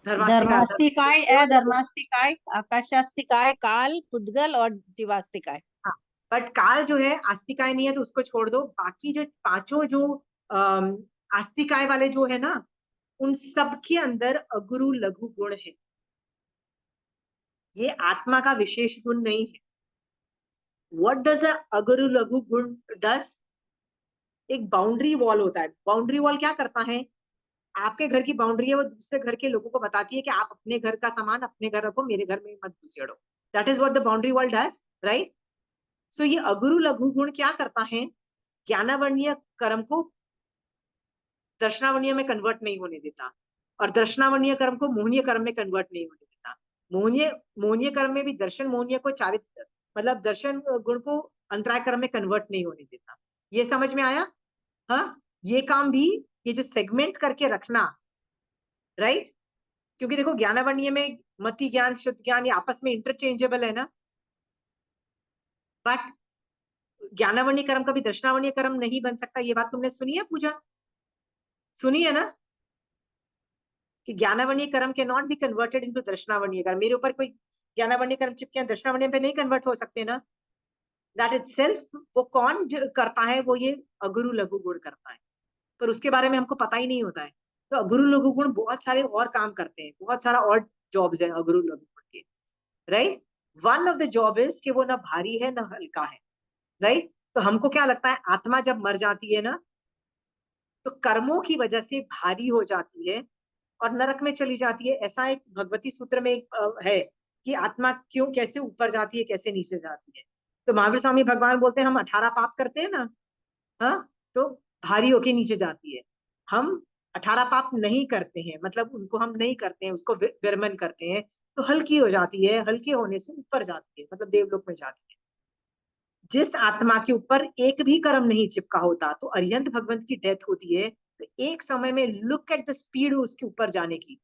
A: धर्मास्तिकाया,
B: धर्मास्तिकाय, अधर्मास्तिकाय, आकाशास्तिकाय, काल, पुद्गल और जीवास्तिकाय।
A: हाँ, बट काल जो है आस्तिकाय नहीं है, तो उसको छोड़ दो। बाकी जो पांचों जो आस्तिकाय वाले जो है ना, उन सब के अंदर अगुरु लघु गुण है। ये आत्मा का विशेष गुण नहीं है। व्हाट डज अ अगुरु लघु गुण डज? एक बाउंड्री वॉल होता है। बाउंड्री वॉल क्या करता है? आपके घर की बाउंड्री है, वो दूसरे घर के लोगों को बताती है कि आप अपने घर का सामान अपने घर रखो, मेरे घर में मत घुसेड़ो। That is what the boundary wall does, right? So ये अगुरु लघु गुण क्या करता है? ज्ञानावर्णीय कर्म को दर्शनावर्णीय में कन्वर्ट नहीं होने देता, और दर्शनावर्णीय कर्म को मोहनीय कर्म में कन्वर्ट नहीं होने देता। मोहनीय मोहनीय कर्म में भी दर्शन मोहनीय को चारित्र मतलब दर्शन गुण को अंतराय कर्म में कन्वर्ट नहीं होने देता। ये समझ में आया? हाँ, ये काम भी, ये जो सेगमेंट करके रखना, राइट, क्योंकि देखो ज्ञानावरणीय में मति ज्ञान शुद्ध ज्ञान ये आपस में इंटरचेंजेबल है ना, बट ज्ञानावरणीय कर्म कभी दर्शनावरणीय कर्म नहीं बन सकता। ये बात तुमने सुनी है पूजा? सुनी है ना, कि ज्ञानावरणीय कर्म के नॉट बी कन्वर्टेड इनटू दर्शनावरणीय कर्म। मेरे ऊपर कोई ज्ञानावरणीय कर्म चिपके दर्शनावरणीय पे नहीं कन्वर्ट हो सकते ना। दैट इटसेल्फ वो कौन करता है? वो ये अगुरु लघु गुण करता है, पर उसके बारे में हमको पता ही नहीं होता है। तो अगुरु लघु गुण बहुत सारे और काम करते हैं, बहुत सारा और जॉब्स है अगुरु लघु गुण के, right. One of the job is कि वो ना भारी है ना हल्का है, राइट। तो हमको क्या लगता है, आत्मा जब मर जाती है ना, तो कर्मों की वजह से भारी हो जाती है और नरक में चली जाती है। ऐसा एक भगवती सूत्र में एक है कि आत्मा क्यों, कैसे ऊपर जाती है, कैसे नीचे जाती है। तो महावीर स्वामी भगवान बोलते हैं हम 18 पाप करते हैं ना, हाँ, तो भारी होके नीचे जाती है। हम 18 पाप नहीं करते हैं, मतलब उनको हम नहीं करते हैं, उसको विरमन करते हैं, तो हल्की हो जाती है। हल्के होने से ऊपर जाती है, मतलब देवलोक में जाती है। जिस आत्मा के ऊपर एक भी कर्म नहीं चिपका होता, तो अरिहंत भगवंत की डेथ होती है, तो एक समय में लुक एट द स्पीड उसके ऊपर जाने की,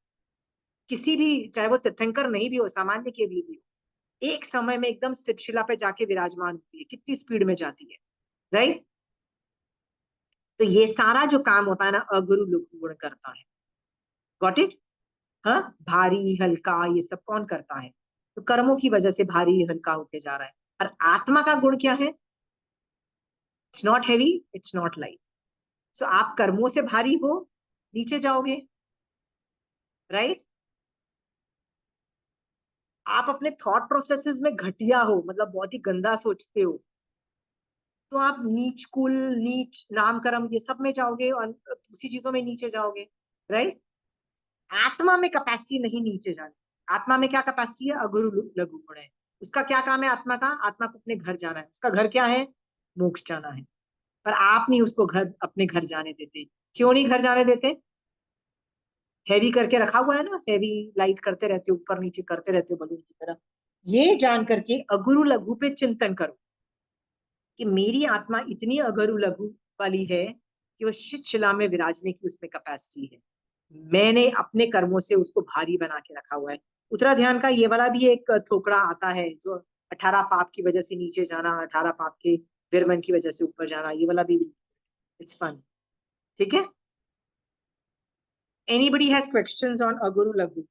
A: किसी भी, चाहे वो तीर्थंकर नहीं भी हो, सामान्य के भी हो, एक समय में एकदम शिला पे जाके विराजमान होती है, कितनी स्पीड में जाती है, राइट। तो ये सारा जो काम होता है ना, अगुरु लघु गुण करता है। Got it? हाँ, भारी हल्का ये सब कौन करता है? तो कर्मों की वजह से भारी हल्का होके जा रहा है। और आत्मा का गुण क्या है? It's not heavy, it's not light. So आप कर्मों से भारी हो, नीचे जाओगे, राइट। आप अपने थॉट प्रोसेसेस में घटिया हो, मतलब बहुत ही गंदा सोचते हो, तो आप नीच कुल, नीच नाम कर्म ये सब में जाओगे और दूसरी चीजों में नीचे जाओगे, राइट। आत्मा में कैपेसिटी नहीं नीचे जाने। आत्मा में क्या कैपेसिटी है? अगुरु लघु गुण है। उसका क्या काम है आत्मा का? आत्मा को अपने घर जाना है। उसका घर क्या है? मोक्ष जाना है। पर आप नहीं उसको घर, अपने घर जाने देते। क्यों नहीं घर जाने देते? हैवी करके रखा हुआ है ना, हैवी लाइट करते रहते हो, ऊपर नीचे करते रहते हो बलून की तरह। ये जान करके अगुरु लघु पे चिंतन करो कि मेरी आत्मा इतनी अगुरु लघु वाली है कि वो शिला में विराजने की उसमें कैपेसिटी है। मैंने अपने कर्मों से उसको भारी बना के रखा हुआ है। उत्तरा ध्यान का ये वाला भी एक थोकड़ा आता है, जो 18 पाप की वजह से नीचे जाना, 18 पाप के विरमन की वजह से ऊपर जाना, ये वाला भी इट्स फन। ठीक है? एनीबडी हैज क्वेश्चंस ऑन अगुरु लघु?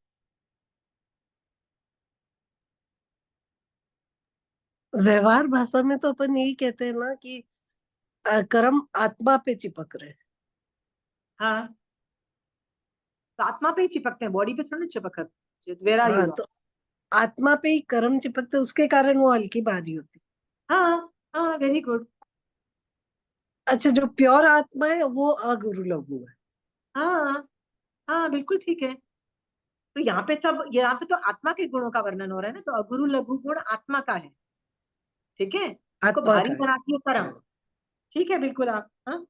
C: व्यवहार भाषा में तो अपन यही कहते हैं ना कि कर्म आत्मा पे चिपक रहे।
A: हाँ, तो आत्मा पे ही चिपकते हैं, बॉडी पे थोड़ी चिपकते। वेयर आर
C: हाँ,
A: यू?
C: तो आत्मा पे ही कर्म चिपकते, उसके कारण वो हल्की भारी होती।
A: हाँ हाँ, वेरी गुड।
C: अच्छा, जो प्योर आत्मा है वो अगुरु लघु है।
A: हाँ हाँ, बिल्कुल ठीक है। तो यहाँ पे सब, यहाँ पे तो आत्मा के गुणों का वर्णन हो रहा है ना, तो अगुरु लघु गुण आत्मा का है। ठीक है, उसको
C: आत्मा
A: भारी
C: का है।
A: बनाती है कर्म। ठीक है, बिल्कुल। आप, हाँ,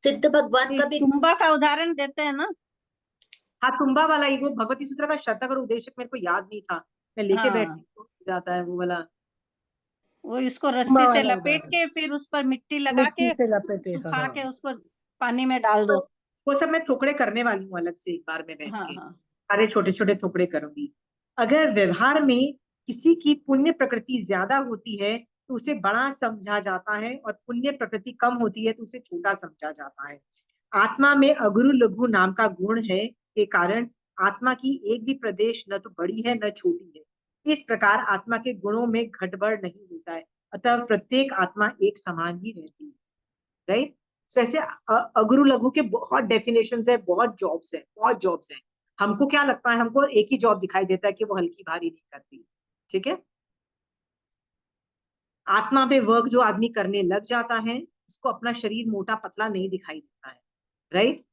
F: सिद्ध भगवान का भी
B: तुम्बा का उदाहरण देते हैं ना।
A: हाँ, तुम्बा वाला ही, वो भगवती सूत्र का शतक और उद्देश्य मेरे को याद नहीं था, मैं लेके बैठती
B: हाँ,
A: हूँ, जाता है वो वाला।
B: वो इसको
C: आत्मा
B: रस्सी से
C: वाला
B: लपेट
C: उदाहरण,
B: के फिर उस पर मिट्टी लगा
C: मिट्टी
B: के
C: से लपेटे।
B: सुखा
C: हाँ
B: के उसको पानी में डाल
A: तो
B: दो।
A: वो सब मैं थोकड़े करने वाली हूँ अलग से, एक बार में बैठ
B: हाँ
A: के
B: हाँ।
A: सारे छोटे छोटे थोकड़े करूंगी। अगर व्यवहार में किसी की पुण्य प्रकृति ज्यादा होती है तो उसे बड़ा समझा जाता है, और पुण्य प्रकृति कम होती है तो उसे छोटा समझा जाता है। आत्मा में अगुरु लघु नाम का गुण है के कारण आत्मा की एक भी प्रदेश न तो बड़ी है न छोटी है। इस प्रकार आत्मा के गुणों में घटबढ़ नहीं होता है, अतः प्रत्येक आत्मा एक समान ही रहती है, राइट। तो ऐसे अगुरु लघु के बहुत डेफिनेशन है, बहुत जॉब्स है, बहुत जॉब्स है। हमको क्या लगता है, हमको एक ही जॉब दिखाई देता है कि वो हल्की भारी नहीं करती। ठीक है, आत्मा पे वर्क जो आदमी करने लग जाता है, उसको अपना शरीर मोटा पतला नहीं दिखाई देता है, राइट।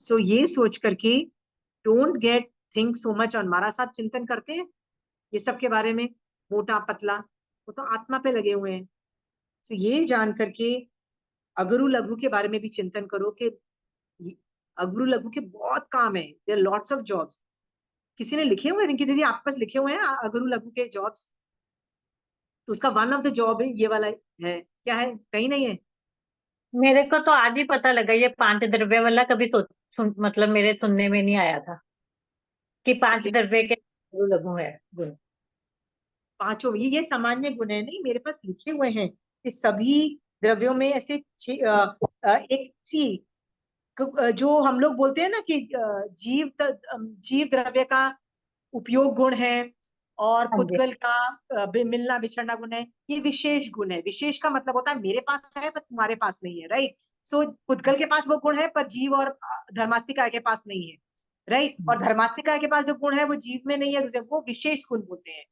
A: सो ये सोच करके don't get think so much, और हमारा साथ चिंतन करते हैं ये सब के बारे में, मोटा पतला, वो तो आत्मा पे लगे हुए हैं। तो ये जान करके अगुरु लघु के बारे में भी चिंतन करो कि अगुरु लघु के बहुत काम है, देयर लॉट्स ऑफ जॉब्स। किसी ने लिखे हुए हैं, रिंकी दीदी आपके पास लिखे हुए हैं अगुरु लघु के जॉब्स? तो उसका वन ऑफ द जॉब ये वाला है, क्या है, कहीं नहीं है।
E: मेरे को तो आज ही पता लगा ये 5 द्रव्य वाला, कभी मतलब मेरे सुनने में नहीं आया था कि 5
A: Okay.
E: द्रव्य के गुरु लघु है गुण।
A: पांचों ये सामान्य गुण है, नहीं मेरे पास लिखे हुए हैं कि सभी द्रव्यों में ऐसे एक सी जो हम लोग बोलते हैं ना कि जीव द्रव्य का उपयोग गुण है, और
E: हाँ जी।
A: पुद्गल का मिलना बिछड़ना गुण है। ये विशेष गुण है। विशेष का मतलब होता है मेरे पास है पर तुम्हारे पास नहीं है, राइट। सो पुद्गल के पास वो गुण है पर जीव और धर्मास्तिकाय के पास नहीं है, राइट। और धर्मास्तिकाय के पास जो गुण है वो जीव में नहीं है, वो विशेष गुण बोलते हैं,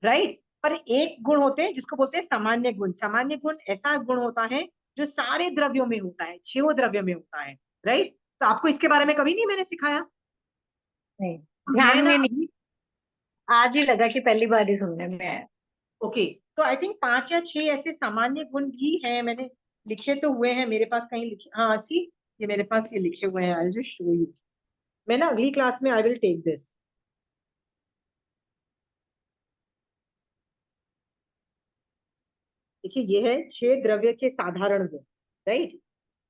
A: राइट। पर एक गुण होते हैं जिसको बोलते हैं सामान्य गुण। सामान्य गुण ऐसा गुण होता है जो सारे द्रव्यों में होता है, 6 द्रव्यों में होता है, राइट। तो आपको इसके बारे में कभी नहीं मैंने सिखाया।
E: नहीं,
A: मैं
E: ध्यान
A: ना
E: में नहीं, आज ही लगा कि पहली बार ही सुनने में आया।
A: ओके, तो आई थिंक 5 या 6 ऐसे सामान्य गुण भी हैं, मैंने लिखे तो हुए हैं मेरे पास, कहीं लिखे, हाँ सी ये मेरे पास ये लिखे हुए हैं। I will just show you. मैं ना अगली क्लास में आई विल टेक दिस। देखिए ये है 6 द्रव्य के साधारण गुण, right,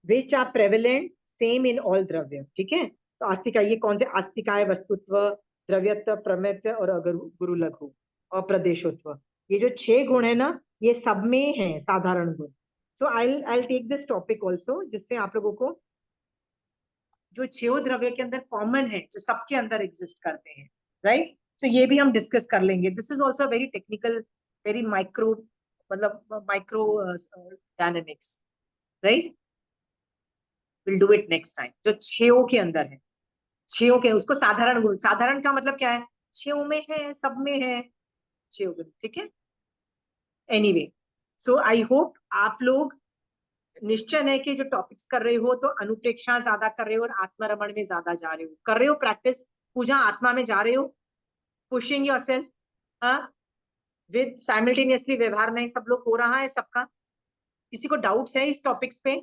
A: which are prevalent same in all द्रव्य। ठीक है, तो आस्तिकाय, ये कौन से, आस्तिकाय, वस्तुत्व, द्रव्यत्व, प्रमेत्व और गुरु लघु और प्रदेशोत्व, ये जो 6 गुण है ना, ये सब में है साधारण गुण। So I take this topic also, जिससे आप लोगों को जो 6 द्रव्य के अंदर कॉमन है, जो सबके अंदर एग्जिस्ट करते हैं, राइट। सो ये भी हम डिस्कस कर लेंगे। This is also very technical, very micro, मतलब micro dynamics, right. Will do it next time. जो 6 के अंदर है, 6 के, उसको साधारण गुण, साधारण का मतलब क्या है, 6 में है, सब में है 6 गुण, ठीक है। एनीवे, सो आई होप आप लोग निश्चय है कि जो टॉपिक्स कर रहे हो तो अनुप्रेक्षा ज्यादा कर रहे हो और आत्मरमण में ज्यादा जा रहे हो, कर रहे हो प्रैक्टिस, पूजा आत्मा में जा रहे हो, पुशिंग योरसेल्फ, हाँ, विद साइमल्टेनियसली व्यवहार नहीं सब लोग हो रहा है सबका। किसी को डाउट्स है इस टॉपिक्स पे?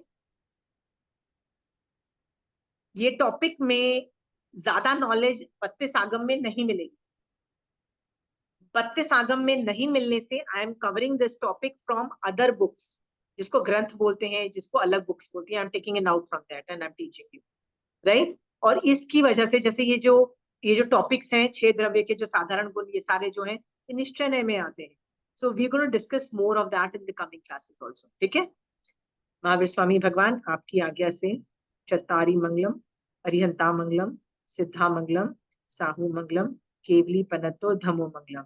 A: ये टॉपिक में ज्यादा नॉलेज बत्तीस आगम में नहीं मिलेगी। बत्तीस आगम में नहीं मिलने से I am covering this topic from other books, जिसको ग्रंथ बोलते हैं, जिसको अलग बुक्स बोलती हैं। I am taking it out from that and I am teaching you, right. और इसकी वजह से जैसे ये जो टॉपिक्स हैं 6 द्रव्य के जो साधारण गुण, ये सारे जो हैं ये निश्चय में आते हैं। So we gonna discuss more of that in the coming classes also, ठीक है। महावीर स्वामी भगवान आपकी आज्ञा से चत्तारी मंगलम, अरिहंता मंगलम, सिद्धा मंगलम, साहू मंगलम, केवली पनत्तो धमो मंगलम।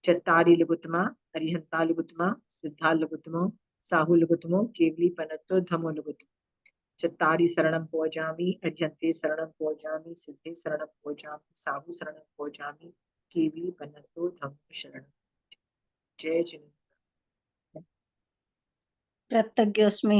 A: चत्तारी लघुत्तमा, अरिहंता लघुत्तमा, सिद्धा लघुत्तमो, साहू लघुत्तमो, केवली पनत्तो धमो लघुत्तमो। चत्तारी शरणं भोजामि, अरिहंते शरणं भोजामि, सिद्धे शरणं भोजामि, साहू शरणं भोजामि, केवली पनत्तो धमो शरणं। जय जिनेन्द्र।
B: कृतज्ञोस्मि।